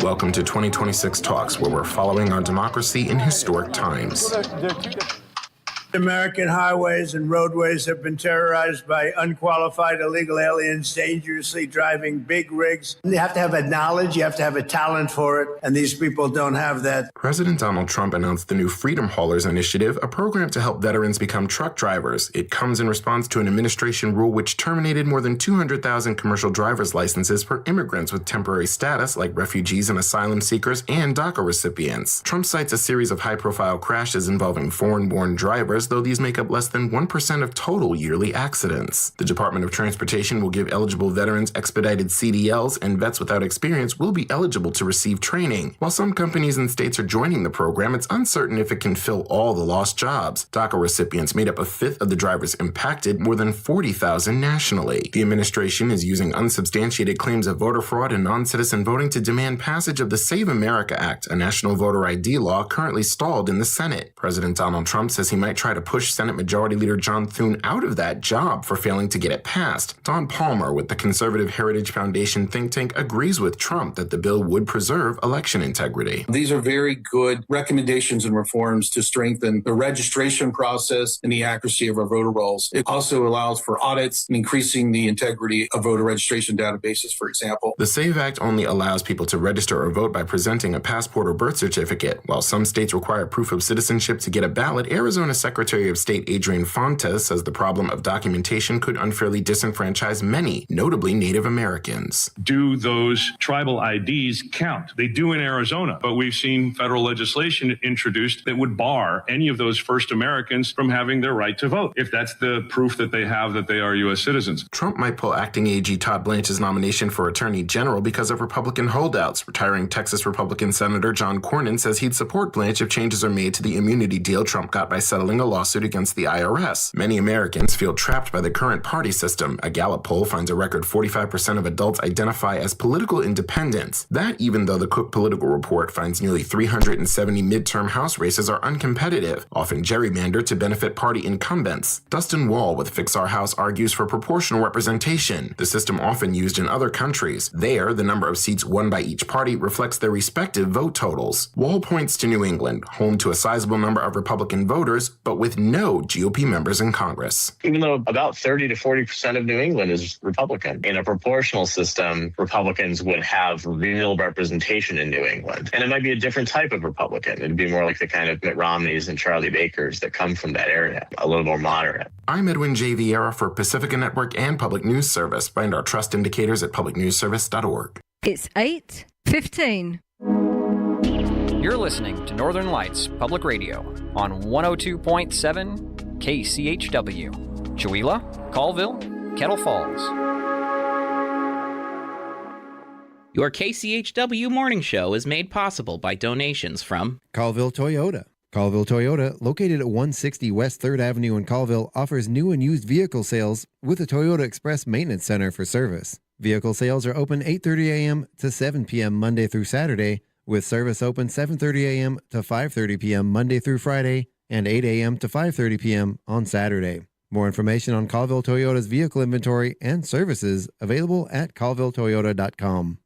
Welcome to 2026 Talks, where we're following our democracy in historic times. American highways and roadways have been terrorized by unqualified illegal aliens dangerously driving big rigs. You have to have a knowledge, you have to have a talent for it, and these people don't have that. President Donald Trump announced the new Freedom Haulers Initiative, a program to help veterans become truck drivers. It comes in response to an administration rule which terminated more than 200,000 commercial driver's licenses for immigrants with temporary status like refugees and asylum seekers and DACA recipients. Trump cites a series of high-profile crashes involving foreign-born drivers, though these make up less than 1% of total yearly accidents. The Department of Transportation will give eligible veterans expedited CDLs, and vets without experience will be eligible to receive training. While some companies and states are joining the program, it's uncertain if it can fill all the lost jobs. DACA recipients made up a fifth of the drivers impacted, more than 40,000 nationally. The administration is using unsubstantiated claims of voter fraud and non-citizen voting to demand passage of the Save America Act, a national voter ID law currently stalled in the Senate. President Donald Trump says he might try to push Senate Majority Leader John Thune out of that job for failing to get it passed. Don Palmer with the Conservative Heritage Foundation think tank agrees with Trump that the bill would preserve election integrity. These are very good recommendations and reforms to strengthen the registration process and the accuracy of our voter rolls. It also allows for audits and increasing the integrity of voter registration databases, for example. The SAVE Act only allows people to register or vote by presenting a passport or birth certificate. While some states require proof of citizenship to get a ballot, Arizona Secretary of State Adrian Fontes says the problem of documentation could unfairly disenfranchise many, notably Native Americans. Do those tribal IDs count? They do in Arizona, but we've seen federal legislation introduced that would bar any of those first Americans from having their right to vote, if that's the proof that they have that they are U.S. citizens. Trump might pull acting AG Todd Blanche's nomination for Attorney General because of Republican holdouts. Retiring Texas Republican Senator John Cornyn says he'd support Blanche if changes are made to the immunity deal Trump got by settling a lawsuit against the IRS. Many Americans feel trapped by the current party system. A Gallup poll finds a record 45% of adults identify as political independents. That even though the Cook Political Report finds nearly 370 midterm House races are uncompetitive, often gerrymandered to benefit party incumbents. Dustin Wall with Fix Our House argues for proportional representation, the system often used in other countries. There, the number of seats won by each party reflects their respective vote totals. Wall points to New England, home to a sizable number of Republican voters, but with no GOP members in Congress. Even though about 30 to 40% of New England is Republican, in a proportional system, Republicans would have real representation in New England. And it might be a different type of Republican. It'd be more like the kind of Mitt Romneys and Charlie Bakers that come from that area, a little more moderate. I'm Edwin J. Vieira for Pacifica Network and Public News Service. Find our trust indicators at publicnewsservice.org. It's 8:15. You're listening to Northern Lights Public Radio on 102.7 KCHW. Chewelah, Colville, Kettle Falls. Your KCHW morning show is made possible by donations from Colville Toyota. Colville Toyota, located at 160 West 3rd Avenue in Colville, offers new and used vehicle sales with a Toyota Express Maintenance Center for service. Vehicle sales are open 8:30 a.m. to 7 p.m. Monday through Saturday, with service open 7:30 a.m. to 5:30 p.m. Monday through Friday and 8 a.m. to 5:30 p.m. on Saturday. More information on Colville Toyota's vehicle inventory and services available at colvilletoyota.com.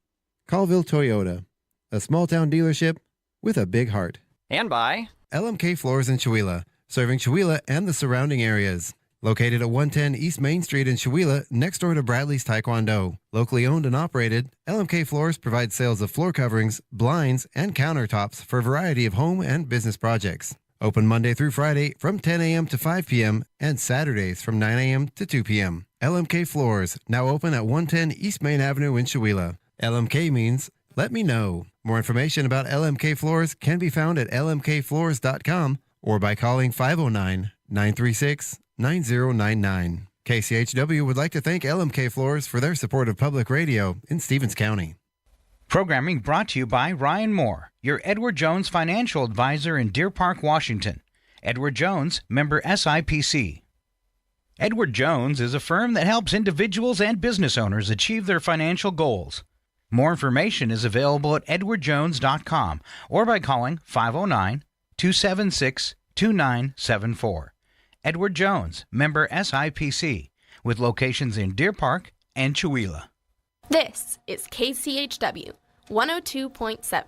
Colville Toyota, a small-town dealership with a big heart. and by LMK Floors in Chewelah, serving Chewelah and the surrounding areas. Located at 110 East Main Street in Chewelah, next door to Bradley's Taekwondo. Locally owned and operated, LMK Floors provides sales of floor coverings, blinds, and countertops for a variety of home and business projects. Open Monday through Friday from 10 a.m. to 5 p.m. and Saturdays from 9 a.m. to 2 p.m. LMK Floors, now open at 110 East Main Avenue in Chewelah. LMK means let me know. More information about LMK Floors can be found at lmkfloors.com or by calling 509-936-9099. KCHW would like to thank LMK Floors for their support of public radio in Stevens County. Programming brought to you by Ryan Moore, your Edward Jones financial advisor in Deer Park, Washington. Edward Jones, member SIPC. Edward Jones is a firm that helps individuals and business owners achieve their financial goals. More information is available at edwardjones.com or by calling 509-276-2974. Edward Jones, member SIPC, with locations in Deer Park and Chewelah. This is KCHW 102.7.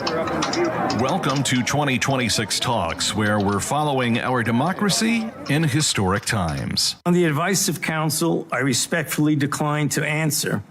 You're up in the view. Welcome to 2026 Talks, where we're following our democracy in historic times. On the advice of counsel, I respectfully decline to answer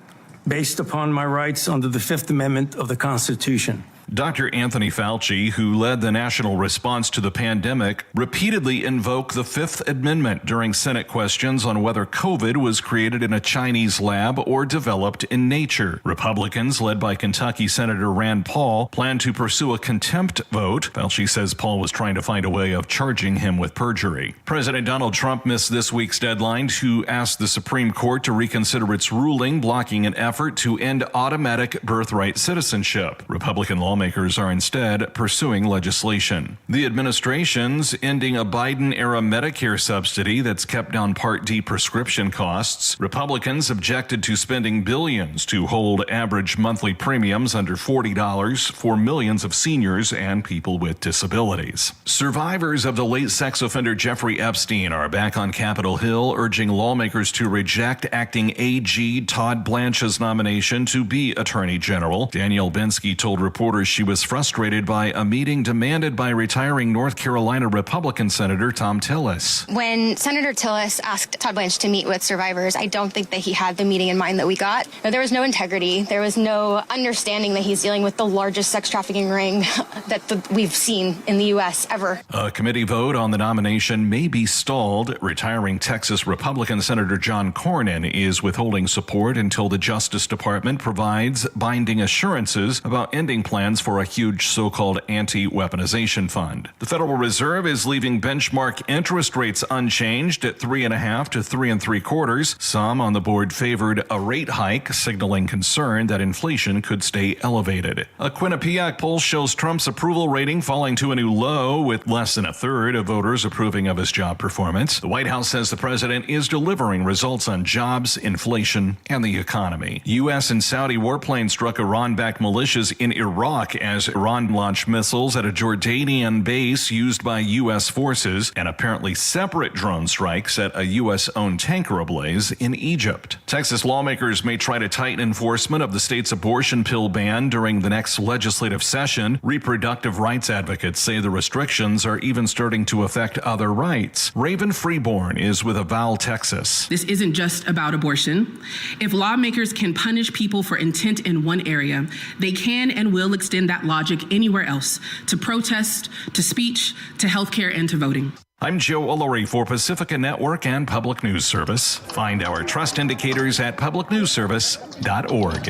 based upon my rights under the Fifth Amendment of the Constitution. Dr. Anthony Fauci, who led the national response to the pandemic, repeatedly invoked the Fifth Amendment during Senate questions on whether COVID was created in a Chinese lab or developed in nature. Republicans, led by Kentucky Senator Rand Paul, plan to pursue a contempt vote. Fauci says Paul was trying to find a way of charging him with perjury. President Donald Trump missed this week's deadline to ask the Supreme Court to reconsider its ruling blocking an effort to end automatic birthright citizenship. Republican lawmakers are instead pursuing legislation. The administration's ending a Biden-era Medicare subsidy that's kept down Part D prescription costs. Republicans objected to spending billions to hold average monthly premiums under $40 for millions of seniors and people with disabilities. Survivors of the late sex offender Jeffrey Epstein are back on Capitol Hill urging lawmakers to reject acting AG Todd Blanche's nomination to be Attorney General. Danielle Bensky told reporters she was frustrated by a meeting demanded by retiring North Carolina Republican Senator Tom Tillis. When Senator Tillis asked Todd Blanche to meet with survivors, I don't think that he had the meeting in mind that we got. There was no integrity. There was no understanding that he's dealing with the largest sex trafficking ring that we've seen in the U.S. ever. A committee vote on the nomination may be stalled. Retiring Texas Republican Senator John Cornyn is withholding support until the Justice Department provides binding assurances about ending plans for a huge so-called anti-weaponization fund. The Federal Reserve is leaving benchmark interest rates unchanged at 3.5 to 3 3/4. Some on the board favored a rate hike, signaling concern that inflation could stay elevated. A Quinnipiac poll shows Trump's approval rating falling to a new low, with less than a third of voters approving of his job performance. The White House says the president is delivering results on jobs, inflation, and the economy. U.S. and Saudi warplanes struck Iran-backed militias in Iraq as Iran launched missiles at a Jordanian base used by U.S. forces, and apparently separate drone strikes at a U.S.-owned tanker ablaze in Egypt. Texas lawmakers may try to tighten enforcement of the state's abortion pill ban during the next legislative session. Reproductive rights advocates say the restrictions are even starting to affect other rights. Raven Freeborn is with Aval, Texas. This isn't just about abortion. If lawmakers can punish people for intent in one area, they can and will extend that logic anywhere else, to protest, to speech, to healthcare, and to voting. I'm Joe Ullery for Pacifica Network and Public News Service. Find our trust indicators at publicnewsservice.org.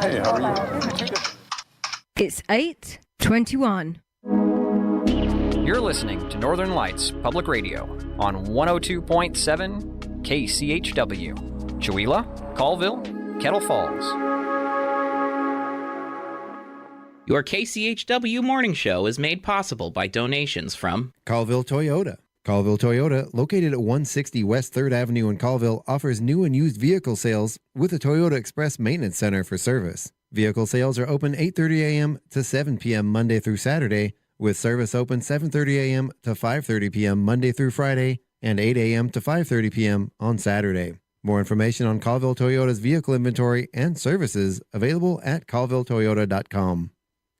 Hey, how are you? It's 8:21. You're listening to Northern Lights Public Radio on 102.7 KCHW, Chewelah, Colville, Kettle Falls. Your KCHW morning show is made possible by donations from Colville Toyota. Colville Toyota, located at 160 West 3rd Avenue in Colville, offers new and used vehicle sales with a Toyota Express Maintenance Center for service. Vehicle sales are open 8:30 a.m. to 7 p.m. Monday through Saturday, with service open 7:30 a.m. to 5:30 p.m. Monday through Friday, and 8 a.m. to 5:30 p.m. on Saturday. More information on Colville Toyota's vehicle inventory and services available at colvilletoyota.com.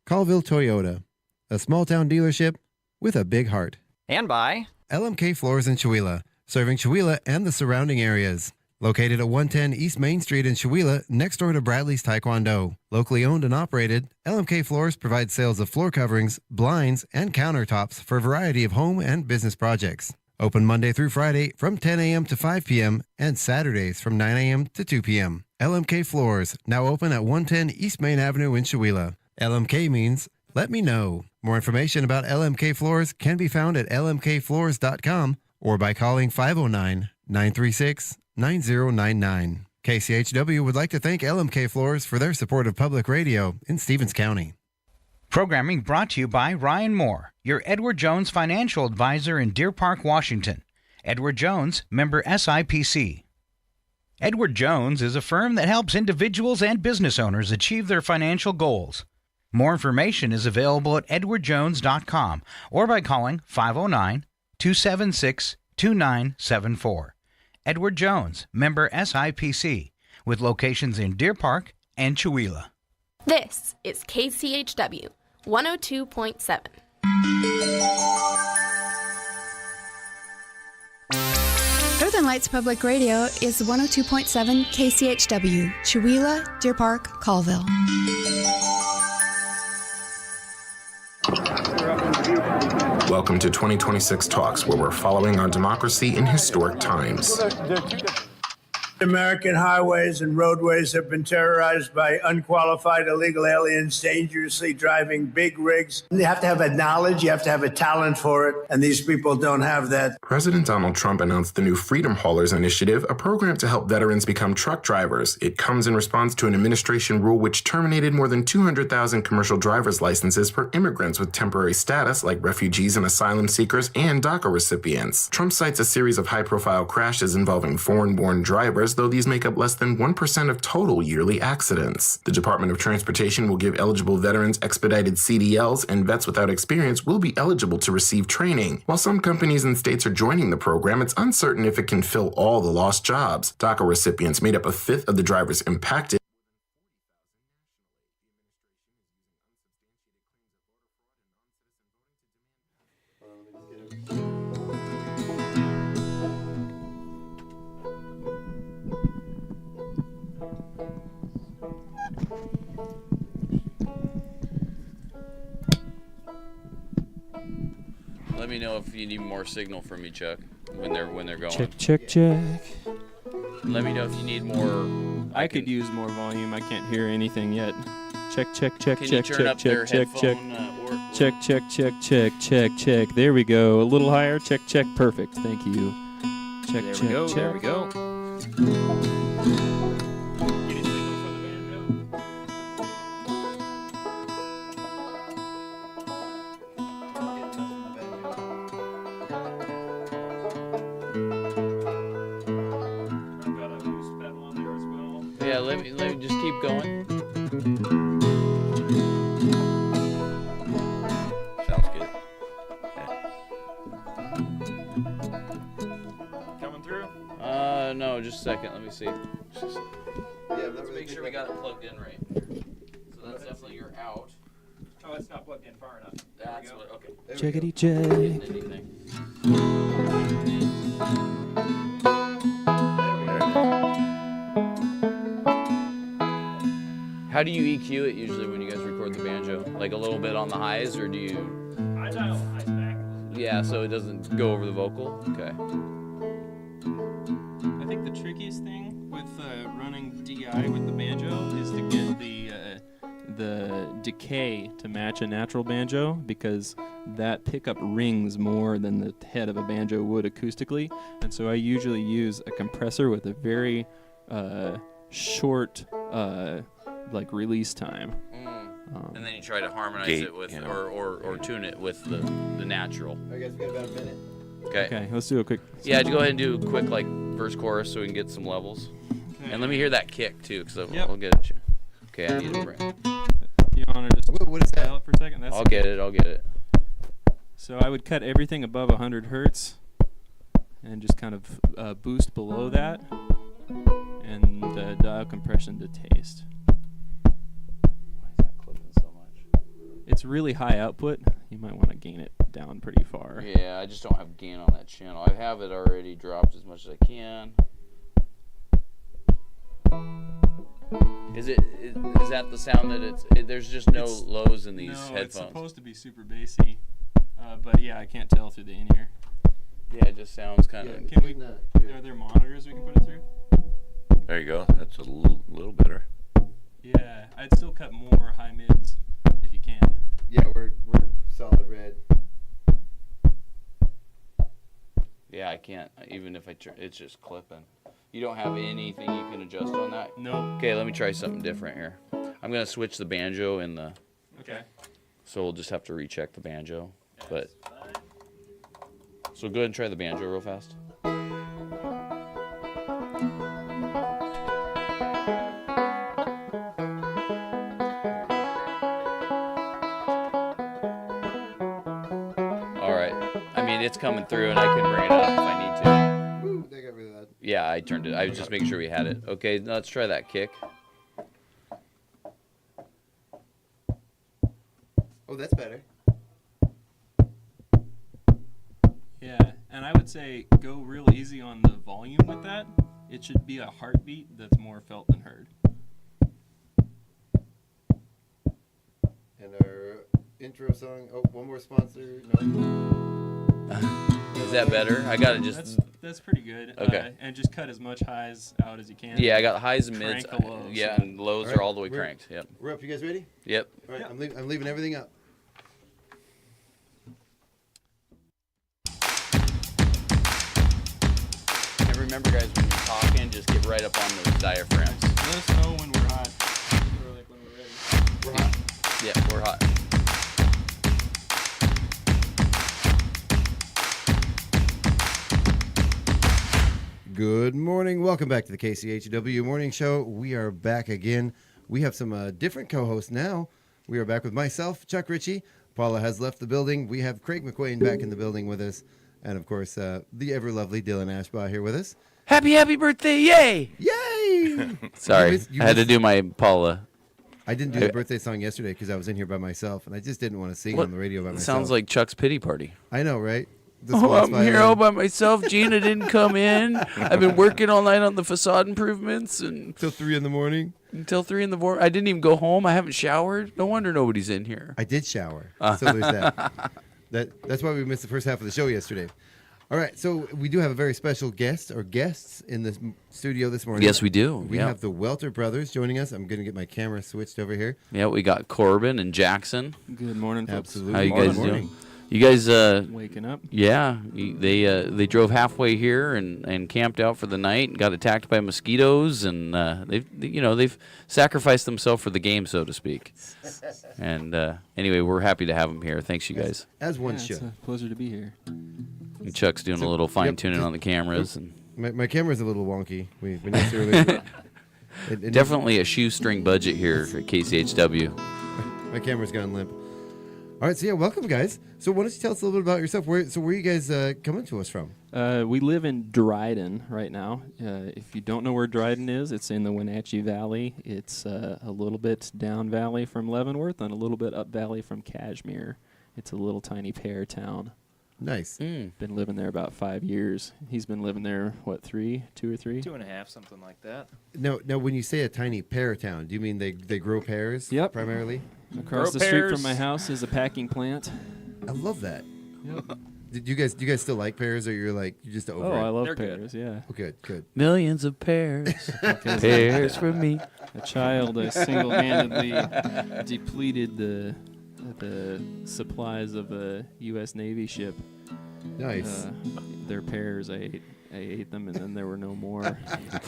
Colville Toyota, a small-town dealership with a big heart. And by LMK Floors in Chewelah, serving Chewelah and the surrounding areas. Located at 110 East Main Street in Chewelah, next door to Bradley's Taekwondo. Locally owned and operated, LMK Floors provides sales of floor coverings, blinds, and countertops for a variety of home and business projects. Open Monday through Friday from 10 a.m. to 5 p.m. and Saturdays from 9 a.m. to 2 p.m. LMK Floors, now open at 110 East Main Avenue in Chewelah. LMK means let me know. More information about LMK Floors can be found at lmkfloors.com or by calling 509-936-9099. KCHW would like to thank LMK Floors for their support of public radio in Stevens County. Programming brought to you by Ryan Moore, your Edward Jones financial advisor in Deer Park, Washington. Edward Jones, member SIPC. Edward Jones is a firm that helps individuals and business owners achieve their financial goals. More information is available at edwardjones.com or by calling 509-276-2974. Edward Jones, member SIPC, with locations in Deer Park and Chewelah. This is KCHW 102.7. Northern Lights Public Radio is 102.7 KCHW, Chewelah, Deer Park, Colville. Welcome to 2026 Talks, where we're following our democracy in historic times. American highways and roadways have been terrorized by unqualified illegal aliens dangerously driving big rigs. You have to have a knowledge, you have to have a talent for it, and these people don't have that. President Donald Trump announced the new Freedom Haulers Initiative, a program to help veterans become truck drivers. It comes in response to an administration rule which terminated more than 200,000 commercial driver's licenses for immigrants with temporary status, like refugees and asylum seekers and DACA recipients. Trump cites a series of high-profile crashes involving foreign-born drivers, though these make up less than 1% of total yearly accidents. The Department of Transportation will give eligible veterans expedited CDLs, and vets without experience will be eligible to receive training. While some companies and states are joining the program, it's uncertain if it can fill all the lost jobs. DACA recipients made up a fifth of the drivers impacted. Let me know if you need more signal from me, Chuck, when they're going. Check. Let me know if you need more. I could use more volume. I can't hear anything yet. Check. Can you turn up their headphone, Check. There we go. A little higher. Check. Perfect. Thank you. Check. There we go. Yeah, let me just keep going. Sounds good. Coming through? No, just a second. Let me see. Let's make sure we got it plugged in right. So that's definitely your out. Oh, it's not plugged in far enough. That's what. Okay. Checkity check. How do you EQ it usually when you guys record the banjo? Like a little bit on the highs, or do you? I dial the highs back. Yeah, so it doesn't go over the vocal. Okay. I think the trickiest thing with running DI with the banjo is to get the decay to match a natural banjo, because that pickup rings more than the head of a banjo would acoustically, and so I usually use a compressor with a very short like release time. And then you try to harmonize it with, or tune it with the natural. I guess we got about a minute. Okay, let's do a quick. Yeah, go ahead and do a quick verse chorus so we can get some levels. Okay. And let me hear that kick too, because I'll get it. Okay, I need to bring. You want to just what is that? dial it for a second? I'll get it. So I would cut everything above 100 hertz and just kind of boost below that, and dial compression to taste. Why is that clipping so much? It's really high output. You might want to gain it down pretty far. Yeah, I just don't have gain on that channel. I have it already dropped as much as I can. Is that the sound that there's just no lows in these headphones? No, it's supposed to be super bassy, but yeah, I can't tell through the in-ear. Yeah, it just sounds kind of. Are there monitors we can put it through? There you go. That's a little better. Yeah, I'd still cut more high mids if you can. Yeah, we're solid red. Yeah, I can't. Even if it's just clipping. You don't have anything you can adjust on that? No. Okay, let me try something different here. I'm gonna switch the banjo in the. Okay. So we'll just have to recheck the banjo, but. So go ahead and try the banjo real fast. All right. I mean, it's coming through, and I can bring it up if I need to. They got rid of that. Yeah, I turned it. I was just making sure we had it. Okay, now let's try that kick. Oh, that's better. Yeah, and I would say go real easy on the volume with that. It should be a heartbeat that's more felt than heard. And our intro song. Oh, one more sponsor. No. Is that better? I gotta just. That's pretty good. Okay. And just cut as much highs out as you can. Yeah, I got highs and mids. Crank the lows. Yeah, and lows All right, are all the way we're- cranked. Yep. We're up. You guys ready? Yep. All right, I'm leaving everything up. And remember, guys, when you're talking, just get right up on those diaphragms. Let us know when we're hot. Or like when we're ready. We're hot. Yeah, we're hot. Good morning. Welcome back to the KCHW Morning Show. We are back again. We have some different co-hosts now. We are back with myself, Chuck Ritchie. Paula has left the building. We have Craig McQuain back in the building with us. And, of course, the ever-lovely Dylan Ashbaugh here with us. Happy birthday, yay! Yay! Sorry, I had to do my Paula. I didn't do the birthday song yesterday because I was in here by myself, and I just didn't want to sing on the radio by myself. Sounds like Chuck's pity party. I know, right? I'm here all by myself. Gina didn't come in. I've been working all night on the facade improvements and till 3 in the morning. Until 3 in the morning. I didn't even go home. I haven't showered. No wonder nobody's in here. I did shower, so there's that. That's why we missed the first half of the show yesterday. All right, so we do have a very special guest or guests in the studio this morning. Yes, we do. We have the Welter brothers joining us. I'm going to get my camera switched over here. Yeah, we got Corbin and Jackson. Good morning, folks. Absolutely. How you guys doing? You guys waking up? Yeah, they drove halfway here and camped out for the night and got attacked by mosquitoes, and they've sacrificed themselves for the game, so to speak. And anyway, we're happy to have them here. Thanks, you guys. As one It's should. a pleasure to be here. And Chuck's doing a little fine tuning on the cameras, and My camera's a little wonky. We noticed earlier. definitely a shoestring budget here at KCHW. My camera's gone limp. All right, so yeah, welcome, guys. So why don't you tell us a little bit about yourself? Where are you guys coming to us from? We live in Dryden right now. If you don't know where Dryden is, it's in the Wenatchee Valley. It's a little bit down valley from Leavenworth and a little bit up valley from Cashmere. It's a little tiny pear town. Nice. Been living there about 5 years. He's been living there, what, 2 or 3? 2.5, something like that. Now, when you say a tiny pear town, do you mean they grow pears? Yep. Primarily. Across the street from my house is a packing plant. I love that. Yep. Do you guys still like pears, or you're just over it? Oh, I love They're good. pears, yeah. Oh, good. Millions of pears, pears for me. A child single-handedly depleted the supplies of a U.S. Navy ship. Nice. Their pears, I ate them, and then there were no more. That's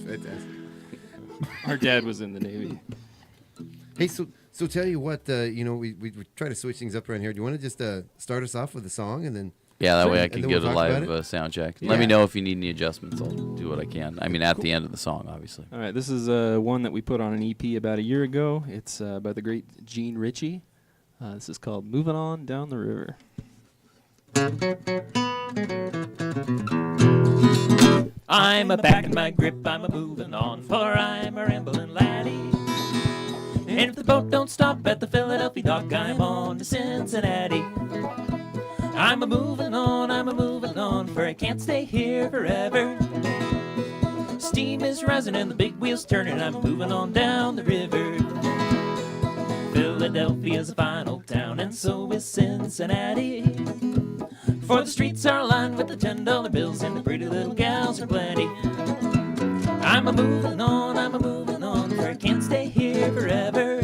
fantastic. Our dad was in the Navy. Hey, so tell you what, we try to switch things up around here. Do you want to just start us off with a song, and then? Yeah, that way I can then get we'll a talk about live sound check. Yeah. Let me know if you need any adjustments. I'll do what I can. I mean, at the end of the song, obviously. All right, this is one that we put on an EP about a year ago. It's by the great Gene Ritchie. This is called Moving On Down the River. I'm a-packing my grip, I'm a-moving on, for I'm a rambling laddie. And if the boat don't stop at the Philadelphia dock, I'm on to Cincinnati. I'm a-moving on, for I can't stay here forever. Steam is rising and the big wheels turning, I'm moving on down the river. Philadelphia's a fine old town, and so is Cincinnati. For the streets are lined with the $10 bills, and the pretty little gals are plenty. I'm a-moving on, for I can't stay here forever.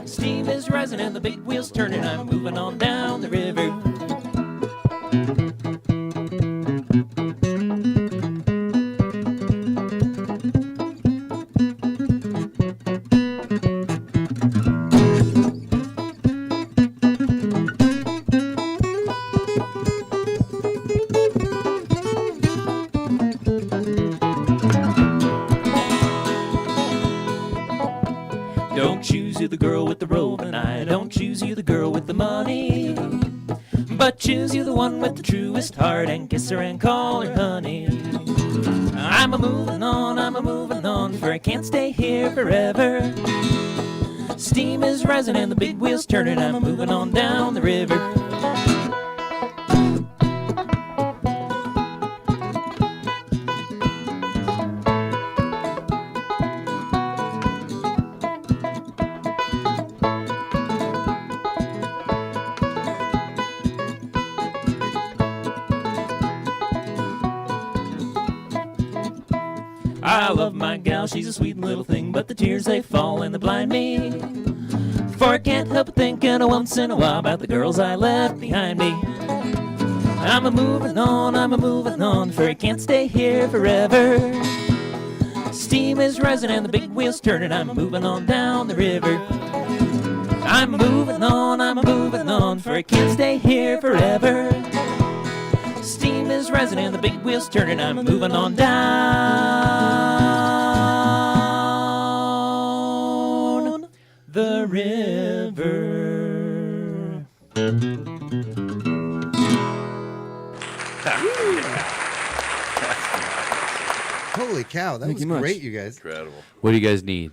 Steam is rising and the big wheels turning, I'm moving on down the river. Don't choose you the girl with the roving eye, don't choose you the girl with the money, but choose you the one with the truest heart, and kiss her and call her honey. I'm a-moving on, for I can't stay here forever. Steam is rising and the big wheels turning. I'm moving on down the river. I love my gal, she's a sweet little thing, but the tears they fall and they blind me. For I can't help but thinking once in a while about the girls I left behind me. I'm a moving on, for I can't stay here forever. Steam is rising and the big wheels turning, I'm moving on down the river. I'm moving on, for I can't stay here forever. Steam is rising and the big wheels turning, I'm moving on down the river. Holy cow, that Thank was you much. great, you guys. Incredible. What do you guys need?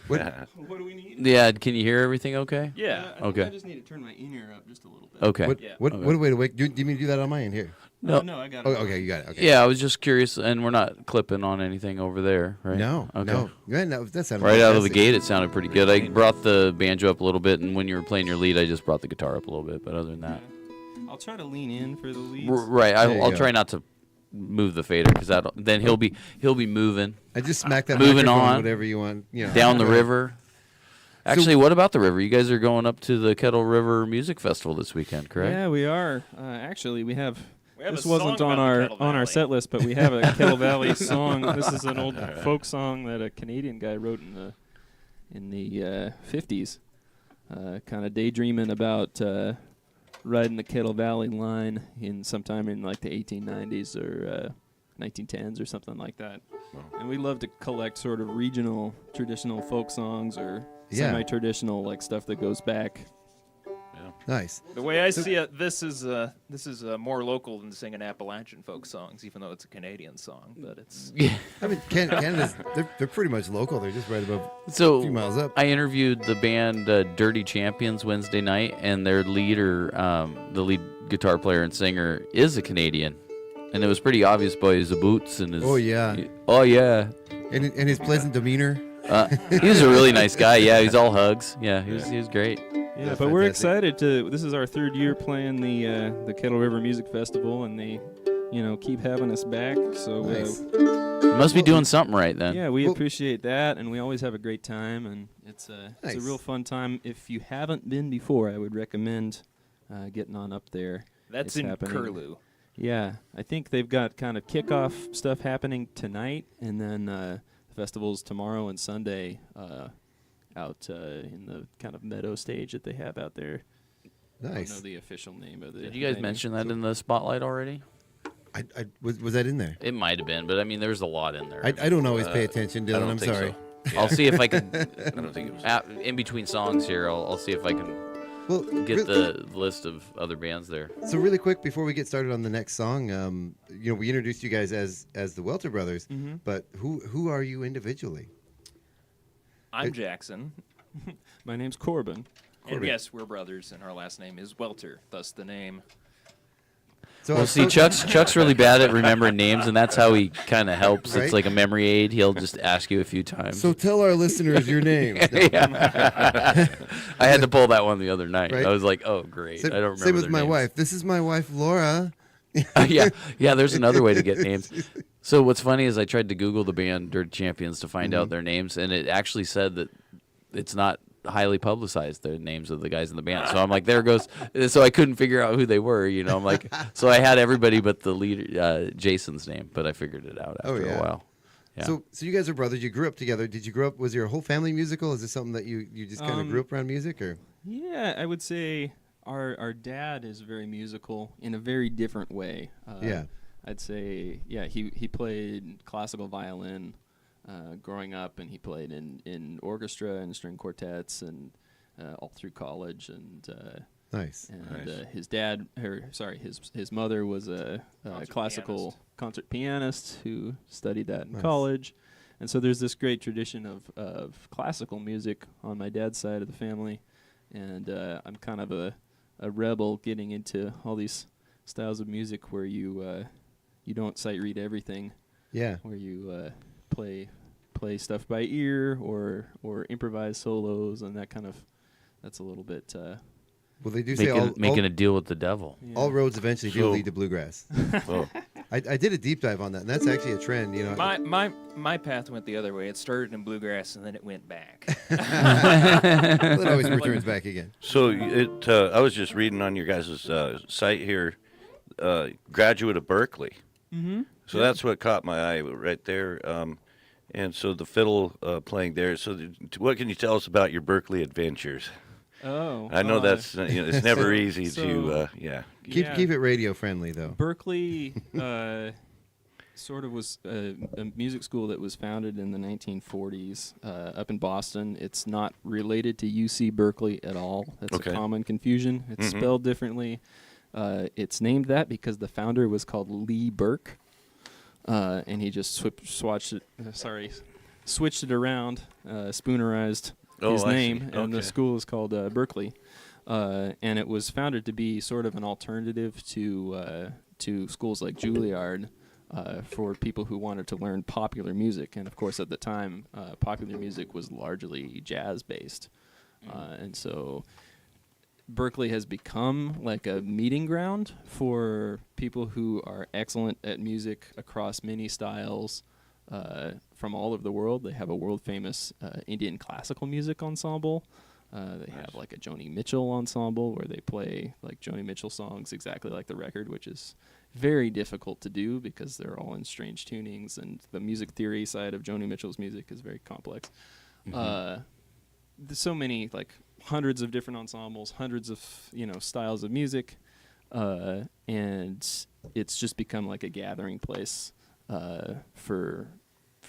What do we need? Yeah, can you hear everything okay? Yeah. Okay. I just need to turn my in-ear up just a little bit. Okay. What a way to wake. Do you mean to do that on my end here? No, I got it. Oh, okay, you got it. Okay. Yeah, I was just curious, and we're not clipping on anything over there, right? No, Okay. no. Yeah, no, that sounded Right out of the fantastic. gate, it sounded pretty good. I brought the banjo up a little bit, and when you were playing your lead, I just brought the guitar up a little bit. But other than that, I'll try to lean in for the leads. right, There you I'll go. try not to move the fader because then he'll be moving. I just smacked that moving microphone, on, whatever you want. You know. down the Right. river. Actually, what about the river? You guys are going up to the Kettle River Music Festival this weekend, correct? Yeah, we are. Actually, we have have this a wasn't song on about the our Kettle on our Valley. set list, but we have a Kettle Valley song. This is an old folk song that a Canadian guy wrote in the 50s, kind of daydreaming about riding the Kettle Valley line in sometime in like the 1890s or 1910s or something like that. And we love to collect sort of regional traditional folk songs or Yeah. semi-traditional like stuff that goes back. Nice. The way I see it, this is more local than singing Appalachian folk songs, even though it's a Canadian song. But it's I mean, Canada's they're pretty much local. They're just right above a few miles up. I interviewed the band Dirty Champions Wednesday night, and their leader, the lead guitar player and singer, is a Canadian, and it was pretty obvious by his boots and his. Oh yeah. Oh yeah. And his pleasant demeanor. He was a really nice guy. Yeah, he's all hugs. Yeah, he was great. Yeah, That's but we're fantastic. excited to. This is our third year playing the Kettle River Music Festival, and they, keep having us back. So Nice. You must be doing something right then. yeah, we Well- appreciate that, and we always have a great time, and it's a Nice. real fun time. If you haven't been before, I would recommend getting on up there. that's It's in happening. Curlew. Yeah, I think they've got kind of kickoff stuff happening tonight, and then the festival's tomorrow and Sunday out in the kind of meadow stage that they have out there. I don't Nice. know the official name of it. Did you guys mention that in the spotlight already? I was that in there? It might have been, but I mean, there's a lot in there. I don't always pay attention, I Dylan. don't I'm think sorry. so. I'll see if I can. I don't think it was. In between songs here, I'll see if I can Well, get the list of other bands there. So really quick before we get started on the next song, we introduced you guys as the Welter brothers, but who are you individually? I'm Jackson. My name's Corbin. And yes, we're brothers, and our last name is Welter, thus the name. So Well, see, Chuck's really bad at remembering names, and that's how he kind of helps. Right? It's like a memory aid. He'll just ask you a few times. So tell our listeners your name. Yeah. I had to pull that one the other night. Right? I was like, oh, great. Same, I don't remember same with their my names. wife. This is my wife, Laura. Yeah, there's another way to get names. So what's funny is I tried to Google the band Dirty Champions to find out their names, and it actually said that it's not highly publicized, the names of the guys in the band. So I'm like, there goes. So I couldn't figure out who they were, I'm like, so I had everybody but the leader, Jason's name, but I figured it out after a while. Yeah. So you guys are brothers. You grew up together. Did you grow up? Was your whole family musical? Is this something that you just kind of grew up around music, or? Yeah, I would say our dad is very musical in a very different way. Yeah. I'd say, he played classical violin growing up, and he played in orchestra and string quartets and all through college. And nice. And his mother was a classical concert pianist who studied that in college. And so there's this great tradition of classical music on my dad's side of the family, and I'm kind of a rebel getting into all these styles of music where you don't sight read everything. Yeah. Where you play stuff by ear or improvise solos and that kind of. That's a little bit. Well, they do say making a deal with the devil. Yeah. All roads eventually do lead to bluegrass. I did a deep dive on that, and that's actually a trend. You know, my path went the other way. It started in bluegrass, and then it went back. Well, it always returns back again. So I was just reading on your guys' site here, graduate of Berkeley. Mm-hmm. So that's what caught my eye right there. And so the fiddle playing there. So what can you tell us about your Berkeley adventures? Oh, I know that's it's never easy to keep it radio friendly though. Berkeley sort of was a music school that was founded in the 1940s up in Boston. It's not related to UC Berkeley at all. That's a common confusion. It's spelled differently. It's named that because the founder was called Lee Burke, and he just switched it around, spoonerized his name, and the school is called Berkeley. And it was founded to be sort of an alternative to schools like Juilliard for people who wanted to learn popular music. And of course, at the time, popular music was largely jazz-based, and so Berkeley has become like a meeting ground for people who are excellent at music across many styles from all over the world. They have a world-famous Indian classical music ensemble. They have like a Joni Mitchell ensemble where they play like Joni Mitchell songs exactly like the record, which is very difficult to do because they're all in strange tunings, and the music theory side of Joni Mitchell's music is very complex. There's so many, like hundreds of different ensembles, hundreds of styles of music, and it's just become like a gathering place for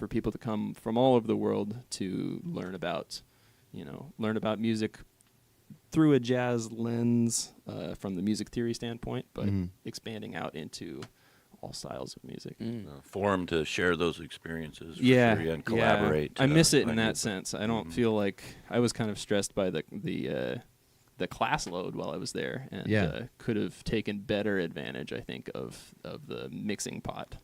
people to come from all over the world to learn about music through a jazz lens from the music theory standpoint, but expanding out into all styles of music. Forum to share those experiences. And collaborate. I miss it in that sense. I don't feel like I was kind of stressed by the class load while I was there, and could have taken better advantage, I think, of the mixing pot.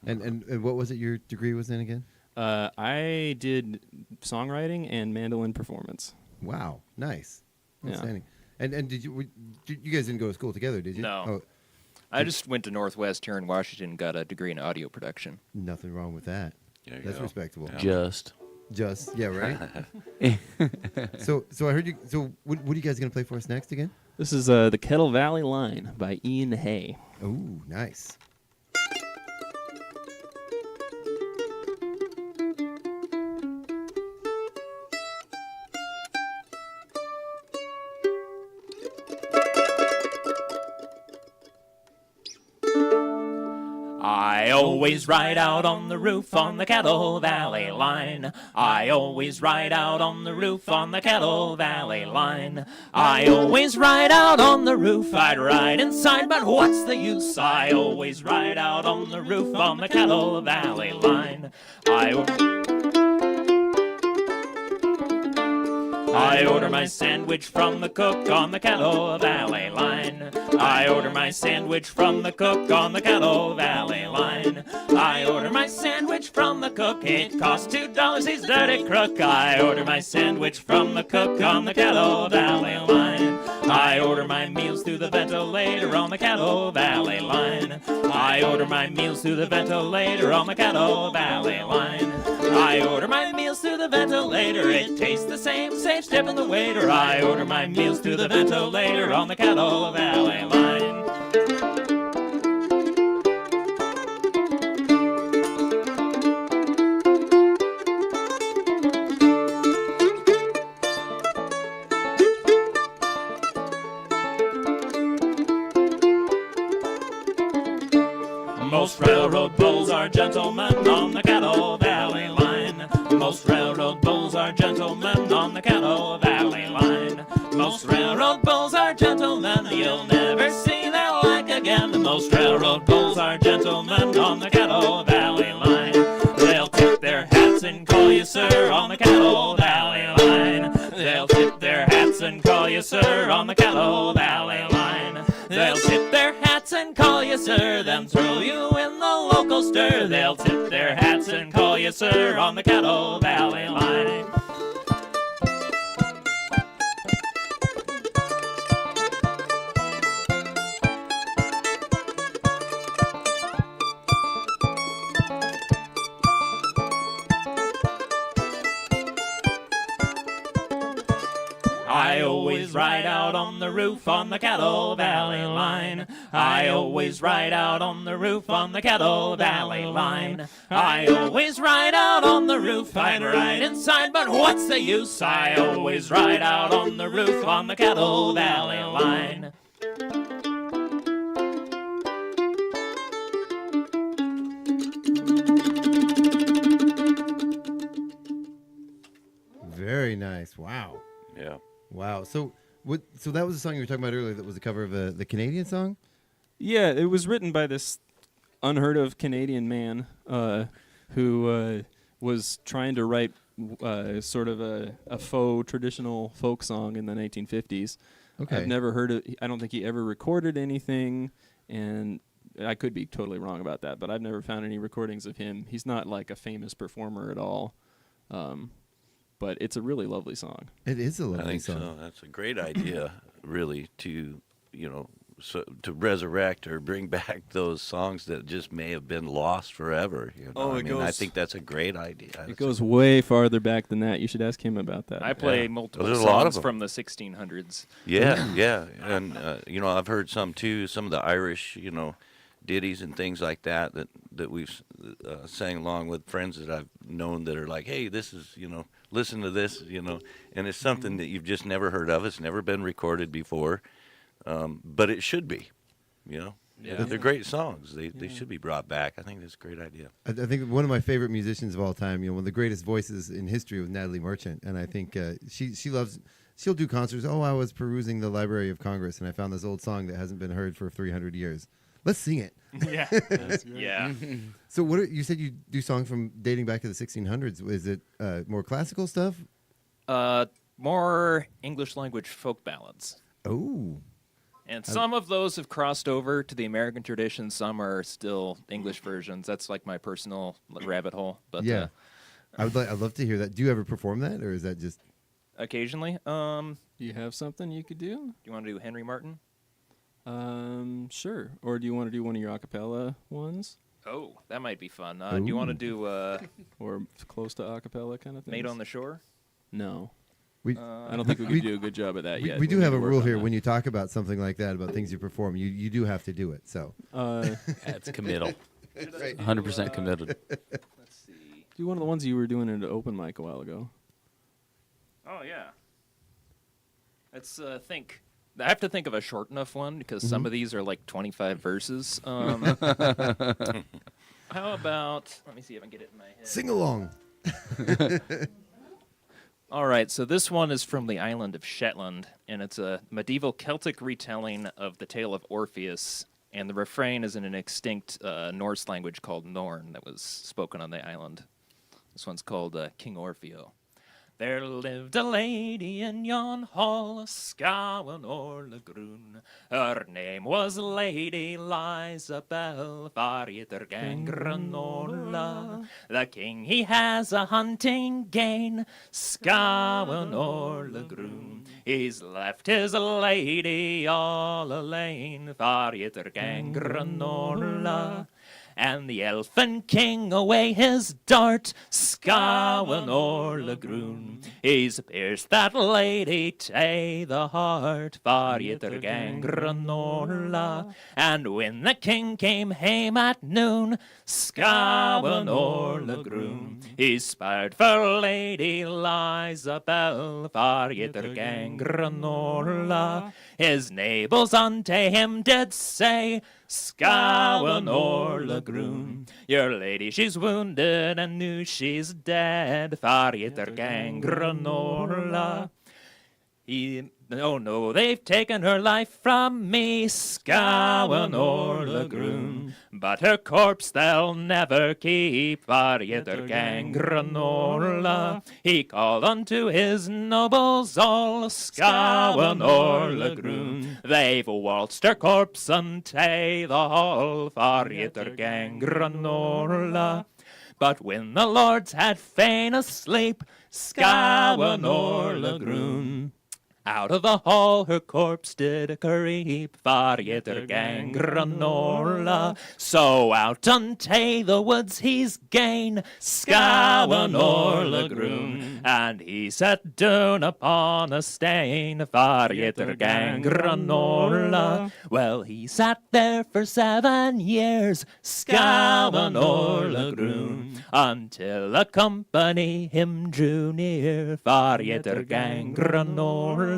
And what was it your degree was in again? I did songwriting and mandolin performance. Wow, nice, outstanding. Yeah. And did you guys didn't go to school together, did you? No. Oh, I just went to Northwest here in Washington, got a degree in audio production. Nothing wrong with that. That's respectable. Yeah. Just yeah, right. So I heard you. So what are you guys gonna play for us next again? This is the Kettle Valley Line by Ian Hay. Oh, nice. I always ride out on the roof on the Kettle Valley Line. I always ride out on the roof on the Kettle Valley Line. I always ride out on the roof, I'd ride inside, but what's the use? I always ride out on the roof on the Kettle Valley Line. I order my sandwich from the cook on the Kettle Valley Line. I order my sandwich from the cook on the Kettle Valley Line. I order my sandwich from the cook, it costs $2, he's dirty crook. I order my sandwich from the cook on the Kettle Valley Line. I order my meals through the ventilator on the Kettle Valley Line. I order my meals through the ventilator on the Kettle Valley Line. I order my meals through the ventilator, it tastes the same tipping the waiter. I order my meals through the ventilator on the Kettle Valley Line. Most railroad bulls are gentlemen on the Kettle Valley Line. Most railroad bulls are gentlemen on the Kettle Valley Line. Most railroad bulls are gentlemen, you'll never see their like again. Most railroad bulls are gentlemen on the Kettle Valley Line. They'll tip their hats in sir, on the Caddo Valley line. They'll tip their hats and call you sir, then throw you in the local stir. They'll tip their hats and call you sir, on the Caddo Valley line. I always ride out on the roof on the Caddo Valley line. I always ride out on the roof on the Caddo Valley line. I always ride out on the roof, I'd ride inside, but what's the use? I always ride out on the roof on the Caddo Valley line. Very nice. Wow. Yeah. Wow. So that was the song you were talking about earlier that was a cover of the Canadian song? Yeah, it was written by this unheard of Canadian man who was trying to write sort of a faux traditional folk song in the 1950s. Okay. I've never heard it. I don't think he ever recorded anything, and I could be totally wrong about that, but I've never found any recordings of him. He's not like a famous performer at all. But it's a really lovely song. It is a lovely I think song. so. That's a great idea, really, to to resurrect or bring back those songs that just may have been lost forever. I think that's a great idea. It goes way farther back than that. You should ask him about that. I play multiple There's a lot of songs from the 1600s. Yeah, and I've heard some too. Some of the Irish, ditties and things like that we've sang along with friends that I've known that are like, hey, this is listen to this, and it's something that you've just never heard of. It's never been recorded before, but it should be, Yeah. They're great songs. They should be brought back. I think that's a great idea. I think one of my favorite musicians of all time, one of the greatest voices in history was Natalie Merchant, and I think she'll do concerts. Oh, I was perusing the Library of Congress, and I found this old song that hasn't been heard for 300 years. Let's sing it. Yeah. Yeah. So you said you do songs from dating back to the 1600s. Is it more classical stuff? More English language folk ballads. Oh. And some of those have crossed over to the American tradition. Some are still English versions. That's like my personal rabbit hole. But yeah. I'd love to hear that. Do you ever perform that, or is that just occasionally? Do you have something you could do? Do you want to do Henry Martin? Sure. Or do you want to do one of your a cappella ones? Oh, that might be fun. Do you want to do or close to a cappella kind of thing? Made on the Shore? No. I don't think we could do a good job at that yet. We do have a rule here. When you talk about something like that, about things you perform, you do have to do it. So that's committal. 100% committed. Let's see. Do one of the ones you were doing at an open mic a while ago. Oh, yeah. Let's think. I have to think of a short enough one because some of these are like 25 verses. How about, let me see if I can get it in my head. Sing along. All right, so this one is from the island of Shetland, and it's a medieval Celtic retelling of the tale of Orpheus, and the refrain is in an extinct Norse language called Norn that was spoken on the island. This one's called King Orfeo. There lived a lady in yon hall, Scawen or Lagroon. Her name was Lady Liza Bell, Farieter Gangranola. The king he has a hunting gain, Scawen or Lagroon. He's left his lady all alane, Farieter Gangranola. And the elfin king away his dart, Scawen or Lagroon. He's pierced that lady tae the heart, Farieter Gangranola. And when the king came hame at noon, Scawen or Lagroon. He spied for Lady Liza Bell, Farieter Gangranola. His neighbours unto him did say, Scawen or Lagroon. Your lady, she's wounded and new she's dead, Farieter Gangranola. He Oh no, they've taken her life from me, Scowen or Lagoon. But her corpse they'll never keep, Varieter gang granola. He called unto his nobles all, Scowen or Lagoon. They've waltzed her corpse unto the hall, Varieter gang granola. But when the lords had fain asleep, Scowen or Lagoon, out of the hall her corpse did creep, Varieter gang granola. So out unto the woods he's gane, Scowen or Lagoon, and he sat down upon a stain, Varieter gang granola. Well, he sat there for 7 years, Scowen or Lagoon, until a company him drew near, Varieter gang granola.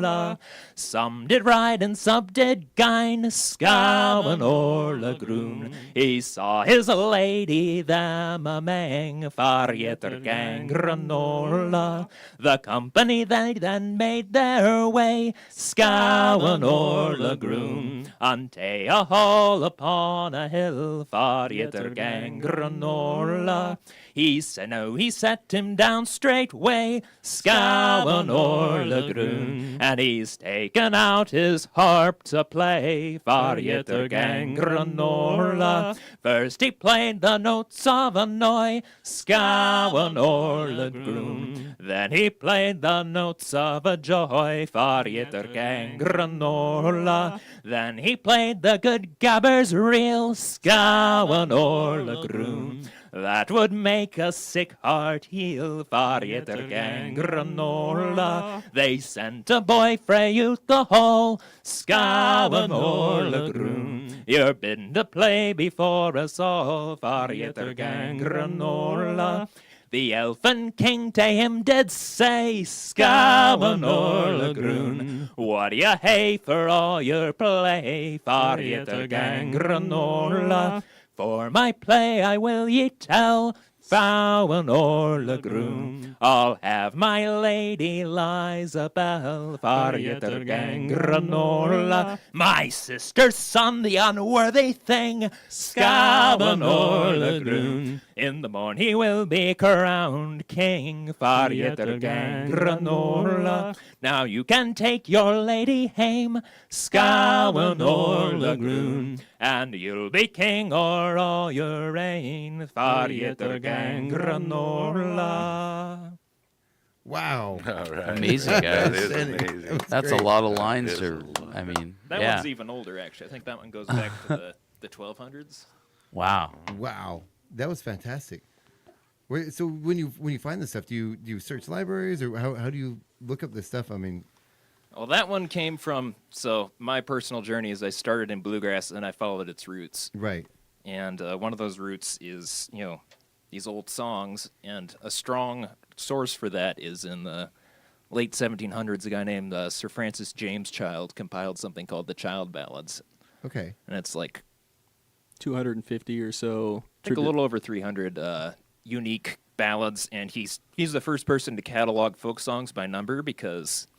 Some did ride and some did gine, Scowen or Lagoon. He saw his lady them amang, Varieter gang granola. The company they then made their way, Scowen or Lagoon, unto a hall upon a hill, Varieter gang granola. He said, no, he set him down straightway, Scowen or Lagoon, and he's taken out his harp to play, Varieter gang granola. First he played the notes of Annoy, Scowen or Lagoon. Then he played the notes of a joy, Varieter gang granola. Then he played the good gabber's reel, Scowen or Lagoon. That would make a sick heart heal, Varieter gang granola. They sent a boy frae out the hall, Scowen or Lagoon. You're bidden to play before us all, Varieter gang granola. The elfin king to him did say, Scowen or Lagoon, what do you hay for all your play, Varieter gang granola? For my play I will ye tell, Scowen or Lagoon. I'll have my lady Lisabel, Varieter gang granola. My sister's son, the unworthy thing, Scowen or Lagoon. In the morn he will be crowned king, Varieter gang granola. Now you can take your lady hame, Scowen or Lagoon, and you'll be king o'er all your reign, Varieter gang granola. Wow. All right. Amazing, guys. That is amazing. That's great. a lot of lines. I mean, That yeah. one's even older, actually. I think that one goes back to the 1200s. Wow. Wow. That was fantastic. So when you find this stuff, do you search libraries, or how do you look up this stuff? I mean, Well, that one came from, so my personal journey is I started in bluegrass and I followed its roots. right. And one of those roots is, these old songs, and a strong source for that is in the late 1700s, a guy named Sir Francis James Child compiled something called the Child Ballads. Okay. And it's like 250 or so. I think a little over 300 unique ballads, and he's the first person to catalog folk songs by number, because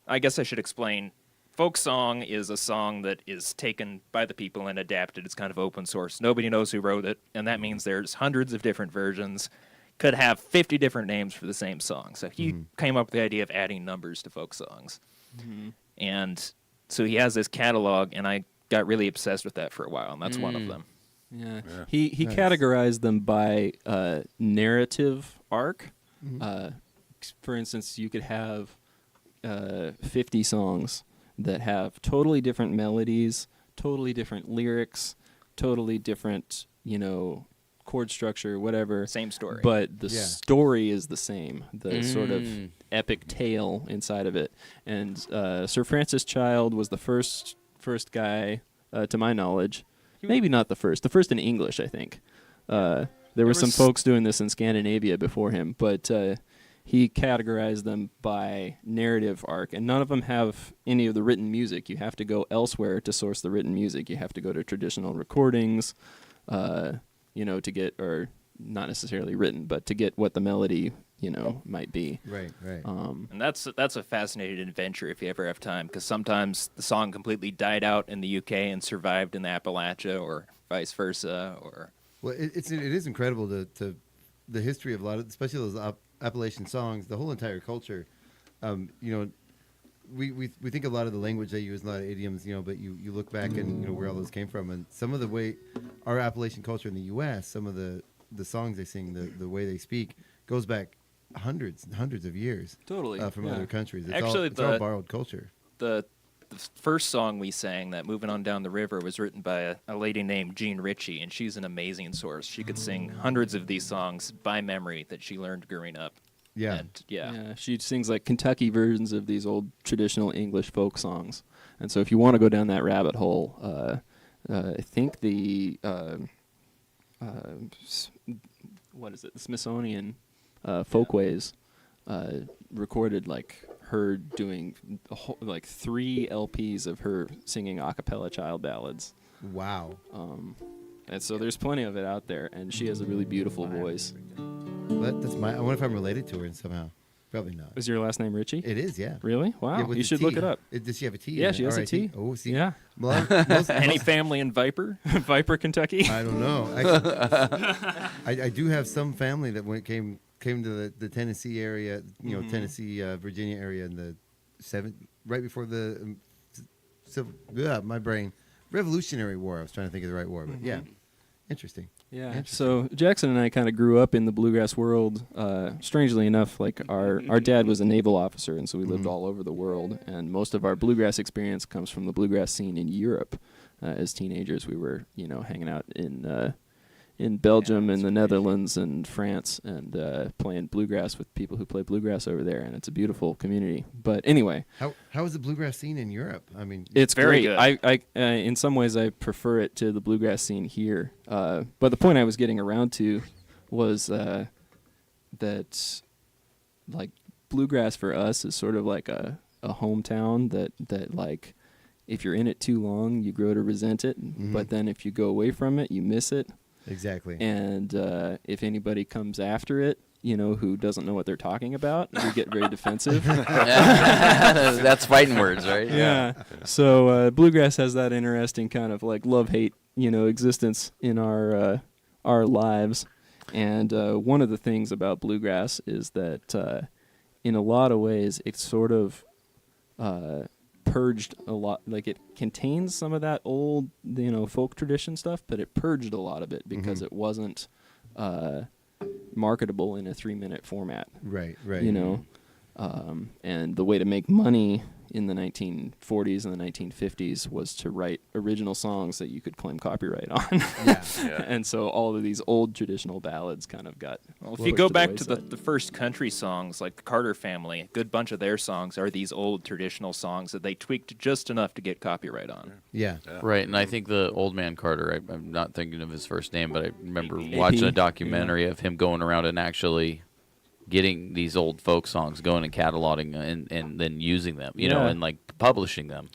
I guess I should explain. Folk song is a song that is taken by the people and adapted. It's kind of open source. Nobody knows who wrote it, and that means there's hundreds of different versions. Could have 50 different names for the same song. So he came up with the idea of adding numbers to folk songs. Mm-hmm. And so he has this catalog, and I got really obsessed with that for a while, and that's one of them. Yeah. He categorized them by narrative arc. For instance, you could have 50 songs that have totally different melodies, totally different lyrics, totally different, chord structure, whatever. Same story. But the story is the same, the sort of epic tale inside of it. And Sir Francis Child was the first guy, to my knowledge. Maybe not the first in English, I think. There were some folks doing this in Scandinavia before him, but he categorized them by narrative arc, and none of them have any of the written music. You have to go elsewhere to source the written music. You have to go to traditional recordings, to get, or not necessarily written, but to get what the melody might be. Right. And that's a fascinating adventure if you ever have time, because sometimes the song completely died out in the UK and survived in the Appalachia, or vice versa. Or it is incredible to the history of a lot of, especially those Appalachian songs, the whole entire culture. We think a lot of the language they use, a lot of idioms, but you look back and where all those came from, and some of the way our Appalachian culture in the U.S., some of the songs they sing, the way they speak, goes back hundreds and hundreds of years. Totally. From other countries. It's Actually, all borrowed culture. The first song we sang, that "Moving On Down the River," was written by a lady named Jean Ritchie, and she's an amazing source. She could sing hundreds of these songs by memory that she learned growing up. Yeah. And, She sings like Kentucky versions of these old traditional English folk songs. And so if you want to go down that rabbit hole, I think the what is it? The Smithsonian Folkways recorded like her doing like 3 LPs of her singing a cappella child ballads. Wow. And so there's plenty of it out there, and she has a really beautiful voice. I wonder if I'm related to her somehow. Probably not. Is your last name Ritchie? It is, yeah. Really? Wow. Yeah, you should look it up. Does she have a T? Yeah, she has a T. Oh, see. Yeah. Any family in Viper? Viper, Kentucky? I don't know. Actually, I do have some family that came to the Tennessee area, Tennessee, Virginia area in the right before the my brain, Revolutionary War. I was trying to think of the right war, but yeah. Interesting. Yeah. So Jackson and I kind of grew up in the bluegrass world. Strangely enough, like our dad was a naval officer, and so we lived all over the world. And most of our bluegrass experience comes from the bluegrass scene in Europe. As teenagers, we were hanging out in Belgium and the Netherlands and France, and playing bluegrass with people who play bluegrass over there, and it's a beautiful community. But anyway, how is the bluegrass scene in Europe? I mean, it's very great. good. I in some ways I prefer it to the bluegrass scene here. But the point I was getting around to was that like bluegrass for us is sort of like a hometown that like if you're in it too long, you grow to resent it. But then if you go away from it, you miss it. Exactly. And if anybody comes after it, who doesn't know what they're talking about, we get very defensive. That's fighting words, right? Yeah. So bluegrass has that interesting kind of like love-hate, existence in our lives. And one of the things about bluegrass is that in a lot of ways it's sort of purged a lot, like it contains some of that old folk tradition stuff, but it purged a lot of it because it wasn't marketable in a 3-minute format, right and the way to make money in the 1940s and the 1950s was to write original songs that you could claim copyright on. And so all of these old traditional ballads kind of got if you go back to the first country songs, like the Carter family, a good bunch of their songs are these old traditional songs that they tweaked just enough to get copyright on. Right. And I think the old man Carter, I'm not thinking of his first name, but I remember watching a documentary of him going around and actually getting these old folk songs going and cataloging and then using them, and like publishing them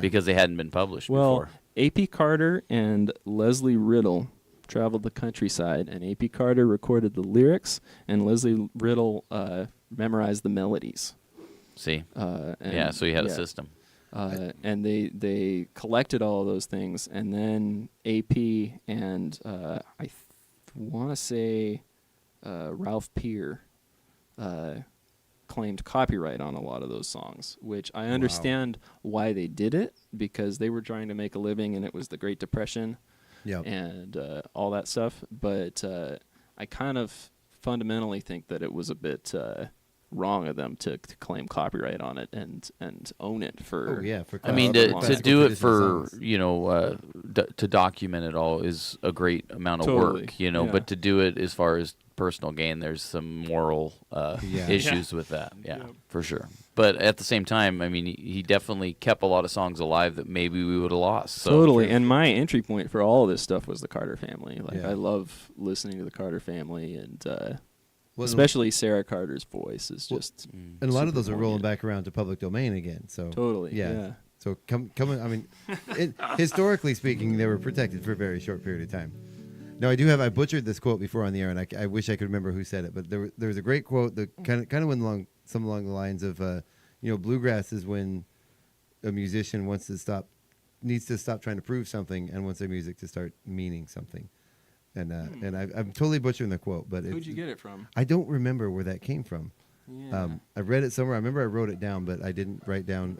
because they hadn't been published before. A.P. Carter and Leslie Riddle traveled the countryside, and A.P. Carter recorded the lyrics, and Leslie Riddle memorized the melodies. See? So he had a system. And they collected all of those things, and then A.P. and I want to say Ralph Peer claimed copyright on a lot of those songs, which I understand why they did it, because they were trying to make a living and it was the Great Depression and all that stuff. But I kind of fundamentally think that it was a bit wrong of them to claim copyright on it and own it for. I mean, to do it for to document it all is a great amount of work, but to do it as far as personal gain, there's some moral issues with that, for sure. But at the same time, I mean, he definitely kept a lot of songs alive that maybe we would have lost. So. Totally, and my entry point for all of this stuff was the Carter family. Like, I love listening to the Carter family, and especially Sarah Carter's voice is just. And a lot of those are rolling back around to public domain again. So totally, yeah. So coming, I mean, historically speaking, they were protected for a very short period of time. No, I butchered this quote before on the air, and I wish I could remember who said it, but there was a great quote that kind of went along the lines of, bluegrass is when a musician needs to stop trying to prove something and wants their music to start meaning something. And I'm totally butchering the quote, but who'd you get it from? I don't remember where that came from. Yeah. I read it somewhere. I remember I wrote it down, but I didn't write down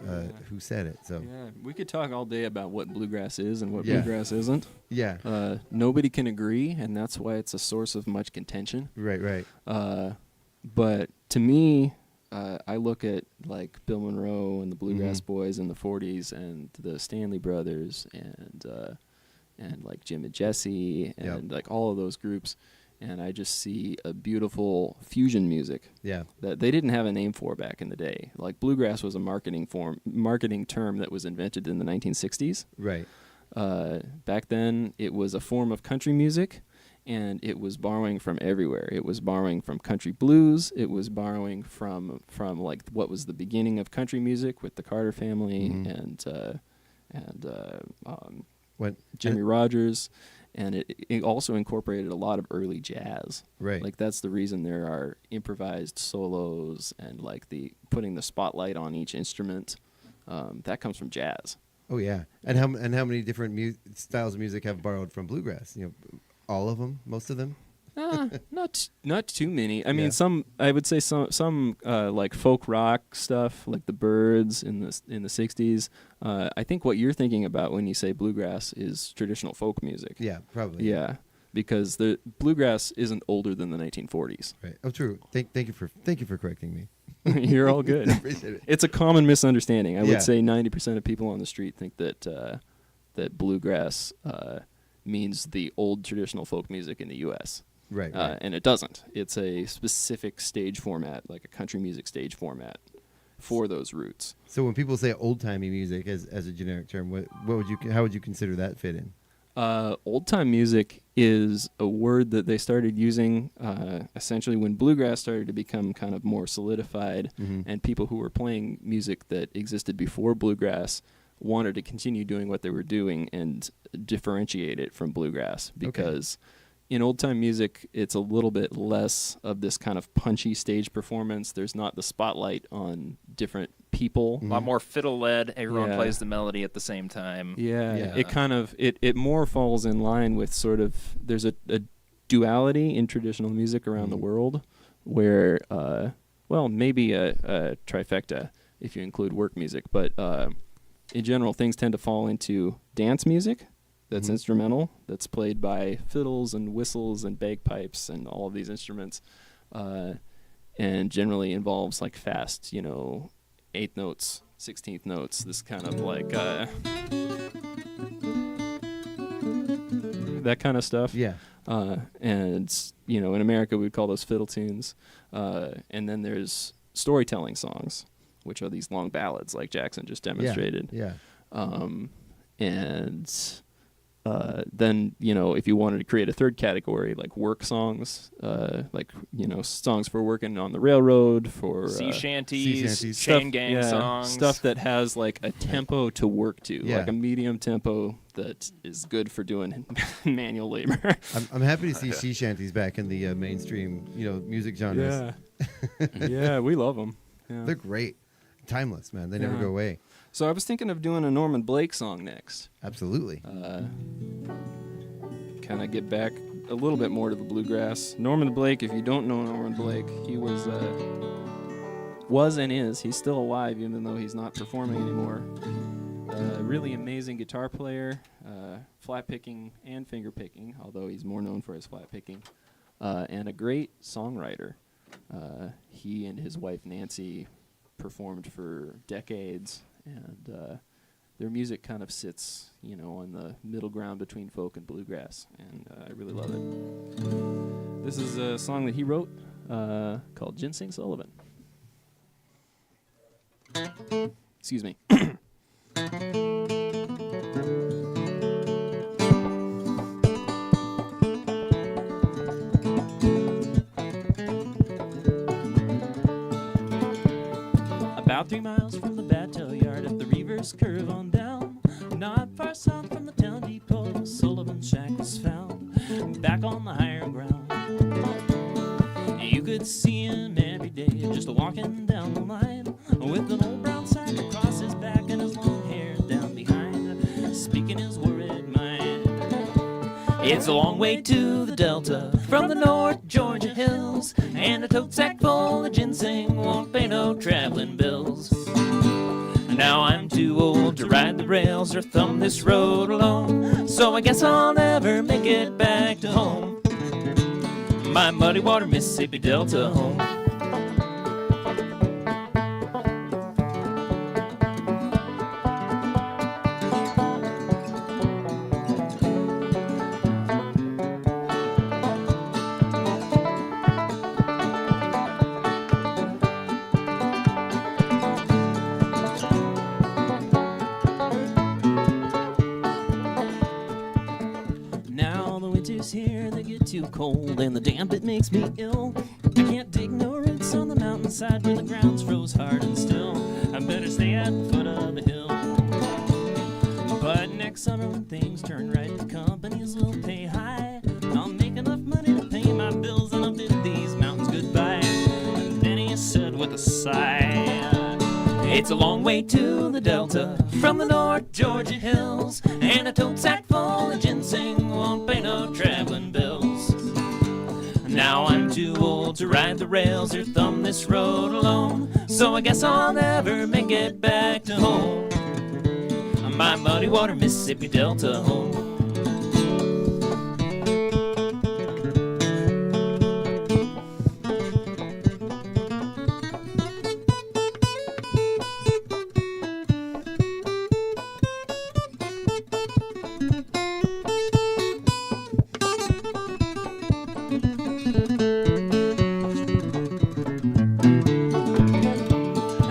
who said it. So yeah, we could talk all day about what bluegrass is and what bluegrass isn't. Yeah. Nobody can agree, and that's why it's a source of much contention. Right. But to me, I look at like Bill Monroe and the Bluegrass Boys in the '40s, and the Stanley Brothers, and like Jim and Jesse, and like all of those groups. And I just see a beautiful fusion music that they didn't have a name for back in the day. Like bluegrass was a marketing term that was invented in the 1960s. Right. Back then, it was a form of country music, and it was borrowing from everywhere. It was borrowing from country blues. It was borrowing from like what was the beginning of country music with the Carter family and Jimmy Rogers. And it also incorporated a lot of early jazz. Right. Like that's the reason there are improvised solos and like putting the spotlight on each instrument. That comes from jazz. Oh yeah. And how many different styles of music have borrowed from bluegrass? All of them, most of them. Not too many. I mean, I would say some like folk rock stuff, like the Byrds in the '60s. I think what you're thinking about when you say bluegrass is traditional folk music. Yeah, probably. Yeah, because the bluegrass isn't older than the 1940s. Right. Oh, true. Thank you for correcting me. You're all good. I appreciate it. It's a common misunderstanding. I would say 90% of people on the street think that bluegrass means the old traditional folk music in the U.S. Right. And it doesn't. It's a specific stage format, like a country music stage format for those roots. So when people say old-timey music as a generic term, how would you consider that fit in? Old-time music is a word that they started using essentially when bluegrass started to become kind of more solidified, and people who were playing music that existed before bluegrass wanted to continue doing what they were doing and differentiate it from bluegrass because in old-time music, it's a little bit less of this kind of punchy stage performance. There's not the spotlight on different people. A lot more fiddle-led. Everyone plays the melody at the same time. Yeah. It kind of it more falls in line with sort of there's a duality in traditional music around the world where maybe a trifecta if you include work music, but in general things tend to fall into dance music. That's instrumental, that's played by fiddles and whistles and bagpipes and all of these instruments, and generally involves like fast, 8th notes, 16th notes, this kind of like that kind of stuff. Yeah. And, in America we'd call those fiddle tunes. And then there's storytelling songs, which are these long ballads like Jackson just demonstrated. Yeah. And then, if you wanted to create a third category, like work songs, songs for working on the railroad, for sea shanties, chain gang songs. Stuff that has like a tempo to work to, like a medium tempo that is good for doing manual labor. I'm happy to see sea shanties back in the mainstream, music genres. Yeah, we love them. Yeah. They're great. Timeless, man. They never go away. So I was thinking of doing a Norman Blake song next. Absolutely. Kind of get back a little bit more to the bluegrass. Norman Blake, if you don't know Norman Blake, he was and is, he's still alive even though he's not performing anymore. Really amazing guitar player, flat picking and finger picking, although he's more known for his flat picking, and a great songwriter. He and his wife Nancy performed for decades, and their music kind of sits, on the middle ground between folk and bluegrass, and I really love it. This is a song that he wrote called Ginseng Sullivan. Excuse me. About 3 miles from the bateau yard at the reverse curve on down, not far south from the town depot, Sullivan's shack was found. Back You could see him every day, just walking down the line, with an old brown sack across his back and his long hair down behind, speaking his worried mind. It's a long way to the Delta from the North Georgia hills, and a tote sack full of ginseng won't pay no traveling bills. Now I'm too old to ride the rails or thumb this road alone, so I guess I'll never make it back to home, my muddy water Mississippi Delta home. Here they get too cold and the damp it makes me ill. I can't dig no roots on the mountainside where the ground's froze hard and still. I better stay at the foot of the hill. But next summer when things turn right, the companies will pay high. I'll make enough money to pay my bills and I'll bid these mountains goodbye. And then he said with a sigh, it's a long way to the Delta from the North Georgia hills, and a tote sack full of ginseng won't pay no traveling bills. Now I'm too old to ride the rails or thumb this road alone, so I guess I'll never make it back to home, my muddy water Mississippi Delta home.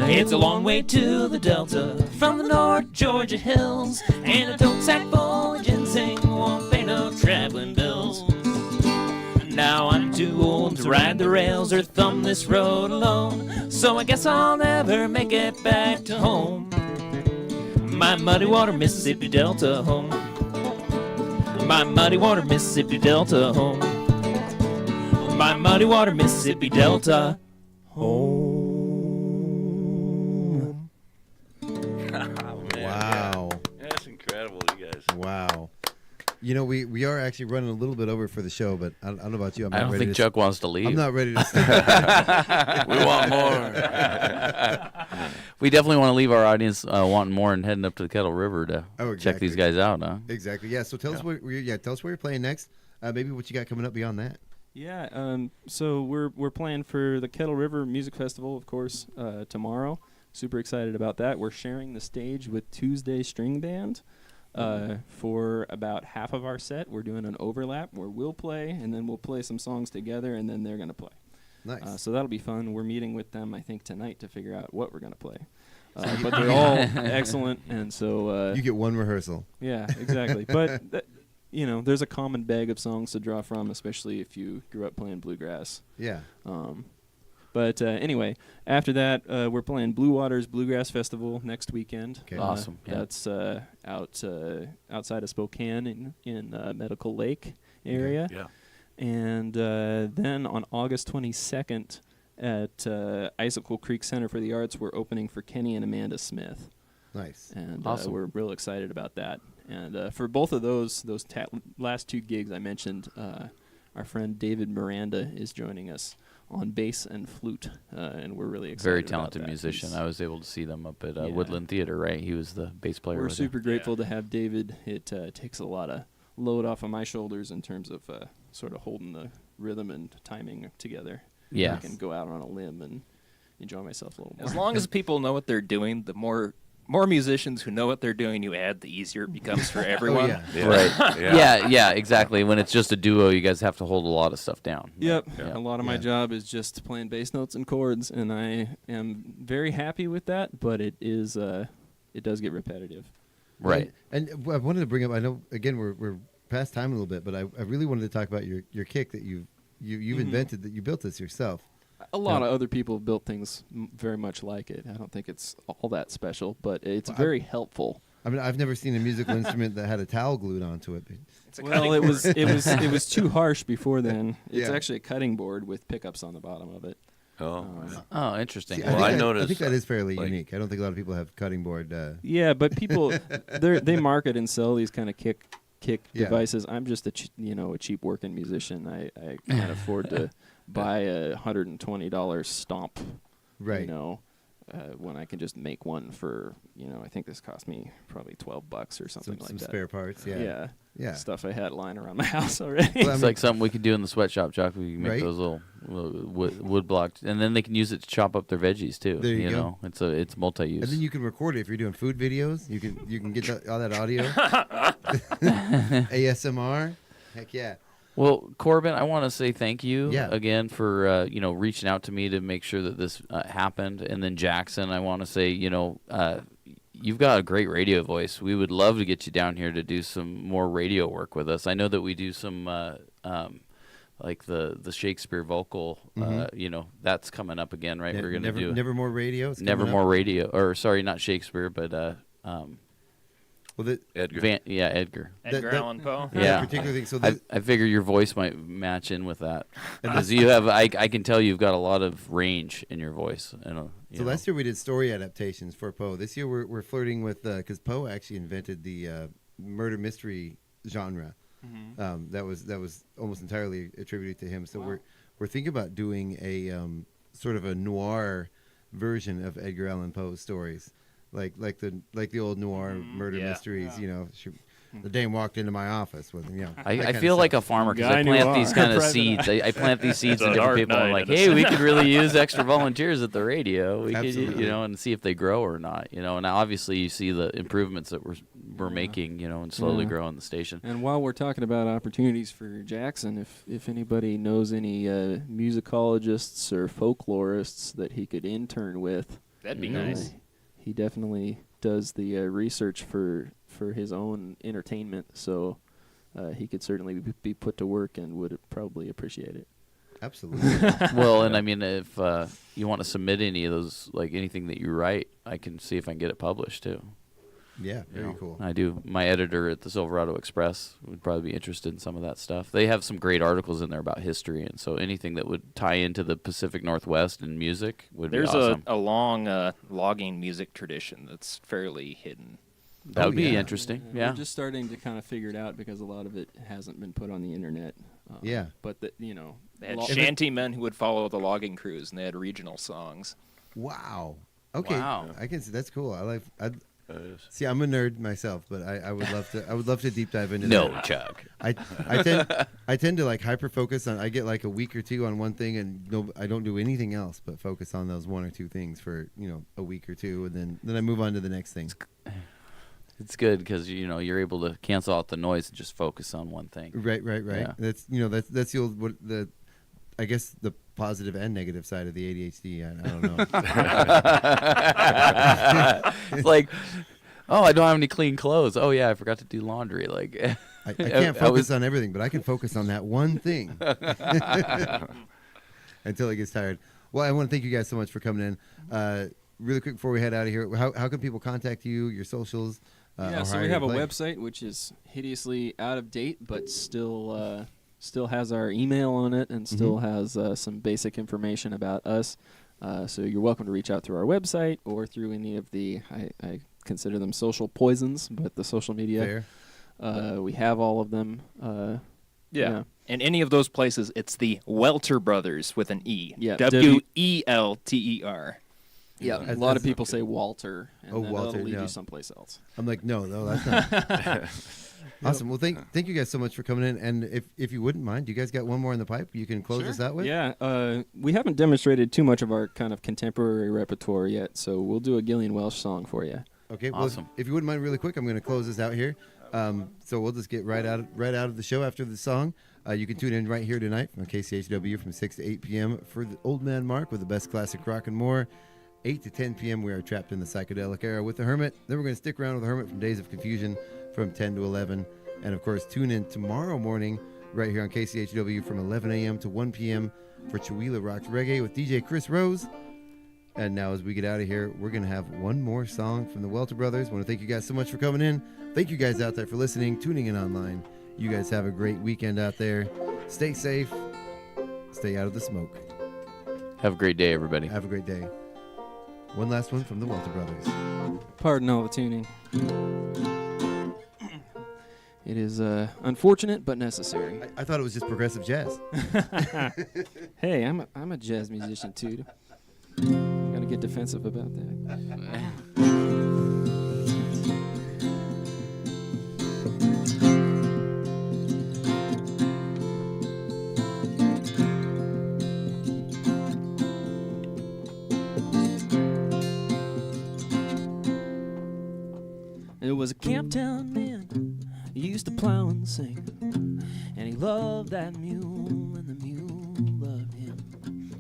It's a long way to the Delta from the North Georgia hills, and a tote sack full of ginseng won't pay no traveling bills. Now I'm too old to ride the rails or thumb this road alone, so I guess I'll never make it back to home, my muddy water Mississippi Delta home, my muddy water Mississippi Delta home, my muddy water Mississippi Delta home. Wow. That's incredible, you guys. Wow. You know, we are actually running a little bit over for the show, but I don't know about you. I'm I not don't ready think to Chuck wants to leave. I'm not ready to We want more. We definitely want to leave our audience wanting more and heading up to the Kettle River to exactly. check these guys out, huh? Exactly. Yeah. So tell us where you're playing next. Maybe what you got coming up beyond that. Yeah. So we're playing for the Kettle River Music Festival, of course, tomorrow. Super excited about that. We're sharing the stage with Tuesday String Band for about half of our set. We're doing an overlap where we'll play, and then we'll play some songs together, and then they're going to play. Nice. So that'll be fun. We're meeting with them, I think, tonight to figure out what we're going to play. But they're all excellent, and so... you get one rehearsal. Yeah, exactly. But, there's a common bag of songs to draw from, especially if you grew up playing bluegrass. Yeah. But anyway, after that, we're playing Blue Waters Bluegrass Festival next weekend. Okay. Awesome. Yeah. That's outside of Spokane in Medical Lake area. Okay. Yeah. And then on August 22nd at Icicle Creek Center for the Arts, we're opening for Kenny and Amanda Smith. Nice. And awesome. We're real excited about that. And for both of those last two gigs I mentioned, our friend David Miranda is joining us on bass and flute, and we're really excited. Very talented about that. musician. I was able to see them up at Yeah. Woodland Theater, right? He was the bass player. We're super grateful to have David. It takes a lot of load off of my shoulders in terms of sort of holding the rhythm and timing together. Yeah. I can go out on a limb and enjoy myself a little more. As long as people know what they're doing, the more musicians who know what they're doing you add, the easier it becomes for everyone. Right. Yeah, exactly. When it's just a duo, you guys have to hold a lot of stuff down. Yep. Yeah. A lot of my job is just playing bass notes and chords, and I am very happy with that, but it does get repetitive. Right. And I wanted to bring up, I know, again, we're past time a little bit, but I really wanted to talk about your kick that you've invented, that you built this yourself. A lot of other people have built things very much like it. I don't think it's all that special, but it's very helpful. I mean, I've never seen a musical instrument that had a towel glued onto it. Well, it was too harsh before then. It's Yeah. actually a cutting board with pickups on the bottom of it. Oh, interesting. See, I think that is fairly unique. I don't think a lot of people have cutting board. Yeah, but people they market and sell these kind of kick Yeah. devices. I'm just a cheap working musician. I can't afford to buy a $120 stomp. Right. When I can just make one for I think this cost me probably $12 or something like some that. spare parts. Yeah. Yeah. Stuff I had lying around my house already. It's like something we could do in the sweatshop, Chuck. We can make Right? those little wood blocks, and then they can use it to chop up their veggies too. There you go. know, it's multi-use. And then you can record it if you're doing food videos. You can get all that audio. ASMR. Heck yeah. Well, Corbin, I want to say thank you Yeah. again for reaching out to me to make sure that this happened. And then Jackson, I want to say you've got a great radio voice. We would love to get you down here to do some more radio work with us. I know that we do some like the Shakespeare vocal. That's coming up again, right? We're gonna do Nevermore Radio. Nevermore Radio, or sorry, not Shakespeare, but Edgar. Edgar. Edgar Allan Poe. Yeah, particular thing. So I figure your voice might match in with that because you have. I can tell you've got a lot of range in your voice. So last year we did story adaptations for Poe. This year we're flirting with because Poe actually invented the murder mystery genre. That was almost entirely attributed to him. So we're thinking about doing a sort of a noir version of Edgar Allan Poe's stories. Like the old noir murder mysteries, the dame walked into my office with, I feel like a farmer because I plant these kind of seeds. I plant these seeds in different people. I'm like, hey, we could really use extra volunteers at the radio. We could, and see if they grow or not. And obviously you see the improvements that we're making, and slowly growing the station. And while we're talking about opportunities for Jackson, if anybody knows any musicologists or folklorists that he could intern with, that'd be nice. He definitely does the research for his own entertainment, so he could certainly be put to work and would probably appreciate it. Absolutely. Well, and I mean, if you want to submit any of those, like anything that you write, I can see if I can get it published too. Yeah, very cool. I do. My editor at the Silverado Express would probably be interested in some of that stuff. They have some great articles in there about history, and so anything that would tie into the Pacific Northwest and music would be awesome. There's a long logging music tradition that's fairly hidden. That would be interesting. Yeah. We're just starting to kind of figure it out because a lot of it hasn't been put on the internet. But they had shanty men who would follow the logging crews, and they had regional songs. Wow. Okay. Wow. I can see that's cool. See, I'm a nerd myself, but I would love to. I would love to deep dive into that. No, Chuck. I tend to like hyper focus on. I get like a week or two on one thing, and I don't do anything else but focus on those one or two things for a week or two, and then I move on to the next thing. It's good because you're able to cancel out the noise and just focus on one thing. Right. Yeah. That's that's the old I guess the positive and negative side of the ADHD. I don't know. It's like, oh, I don't have any clean clothes. Oh yeah, I forgot to do laundry. Like, I can't focus on everything, but I can focus on that one thing until it gets tired. Well, I want to thank you guys so much for coming in. Really quick before we head out of here, how can people contact you? Your socials? So we have a website which is hideously out of date, but still has our email on it and still has some basic information about us. So you're welcome to reach out through our website or through any of the, I consider them social poisons, but the social media. Fair. We have all of them. Yeah. And any of those places, it's the Welter Brothers with an E. Yeah. Welter. Yeah, a lot of people say Walter, and then Walter, that'll lead yeah. you someplace else. I'm like, no, that's not. Awesome. Well, thank you guys so much for coming in. And if you wouldn't mind, you guys got one more in the pipe you can close us out with? Yeah. We haven't demonstrated too much of our kind of contemporary repertoire yet, so we'll do a Gillian Welsh song for you. Okay. Awesome. Well, if you wouldn't mind really quick, I'm going to close this out here. So we'll just get right out of the show after the song. You can tune in right here tonight on KCHW from 6 to 8 p.m. for the Old Man Mark with the best classic rock and more. 8 to 10 p.m. we are trapped in the psychedelic era with the Hermit. Then we're going to stick around with the Hermit from Days of Confusion from 10 to 11. And, of course, tune in tomorrow morning right here on KCHW from 11 a.m. to 1 p.m. for Chihuahua Rocks Reggae with DJ Chris Rose. And now as we get out of here, we're going to have one more song from the Welter Brothers. I want to thank you guys so much for coming in. Thank you guys out there for listening, tuning in online. You guys have a great weekend out there. Stay safe. Stay out of the smoke. Have a great day, everybody. Have a great day. One last one from the Welter Brothers. Pardon all the tuning. It is unfortunate but necessary. I thought it was just progressive jazz. Hey, I'm a jazz musician too. I'm gonna get defensive about that. It was a Camptown man, he used to plow and sing, and he loved that mule, and the mule loved him.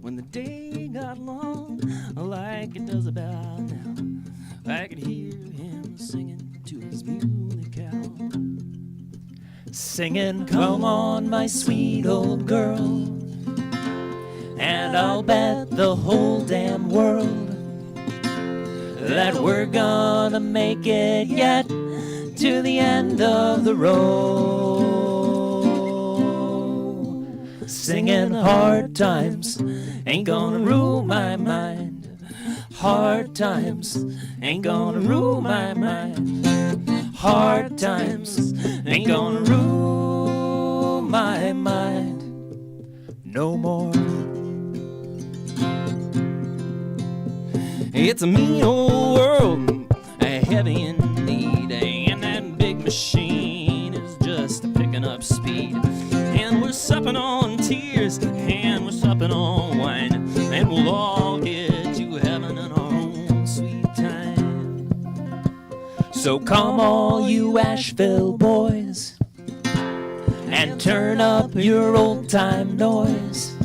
When the day got long, like it does about now, I could hear him singing to his muley cow. Singing, come on, my sweet old girl, and I'll bet the whole damn world that we're gonna make it yet to the end of the road. Singing hard times ain't gonna rule my mind. Hard times ain't gonna rule my mind. Hard times ain't gonna rule my mind no more. It's a mean old world, heavy indeed, and that big machine is just picking up speed. And we're supping on tears, and we're supping on wine, and we'll all get to heaven in our own sweet time. So come all you Asheville boys, and turn up your old-time noise,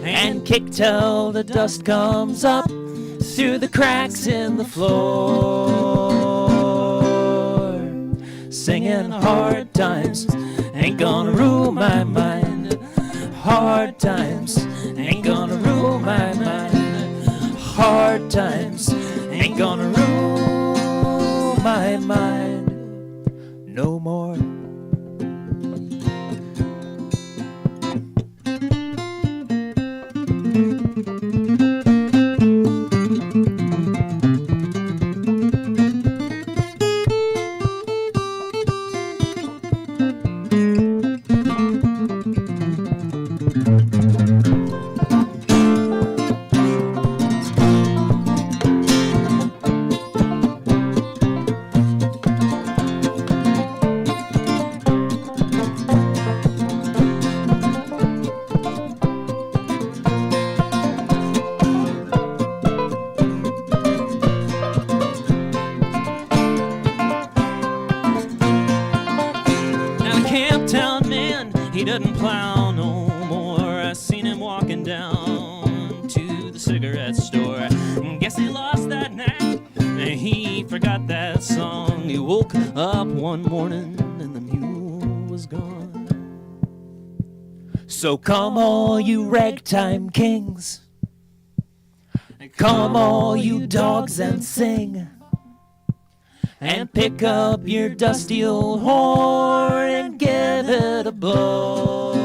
and kick till the dust comes up through the cracks in the floor. Singing hard times ain't gonna rule my mind. Hard times ain't gonna rule my mind. Hard times ain't gonna rule my mind no more. He doesn't plow no more. I seen him walking down to the cigarette store. Guess he lost that knack. He forgot that song. He woke up one morning and the mule was gone. So come all you ragtime kings, come all you dogs and sing, and pick up your dusty old horn and give it a blow.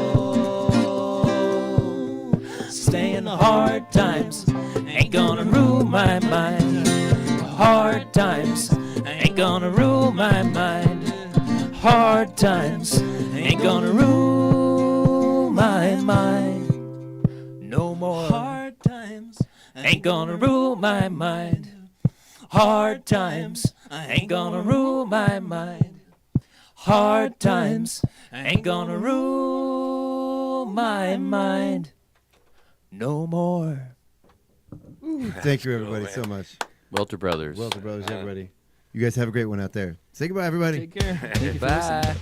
Staying hard times ain't gonna rule my mind. Hard times ain't gonna rule my mind. Hard times ain't gonna rule my mind no more. Hard times ain't gonna rule my mind. Hard times ain't gonna rule my mind. Hard times ain't gonna rule my mind no more. Thank you, everybody, so much. Welter Brothers. Welter Brothers, everybody. You guys have a great one out there. Say goodbye, everybody. Take care. Bye.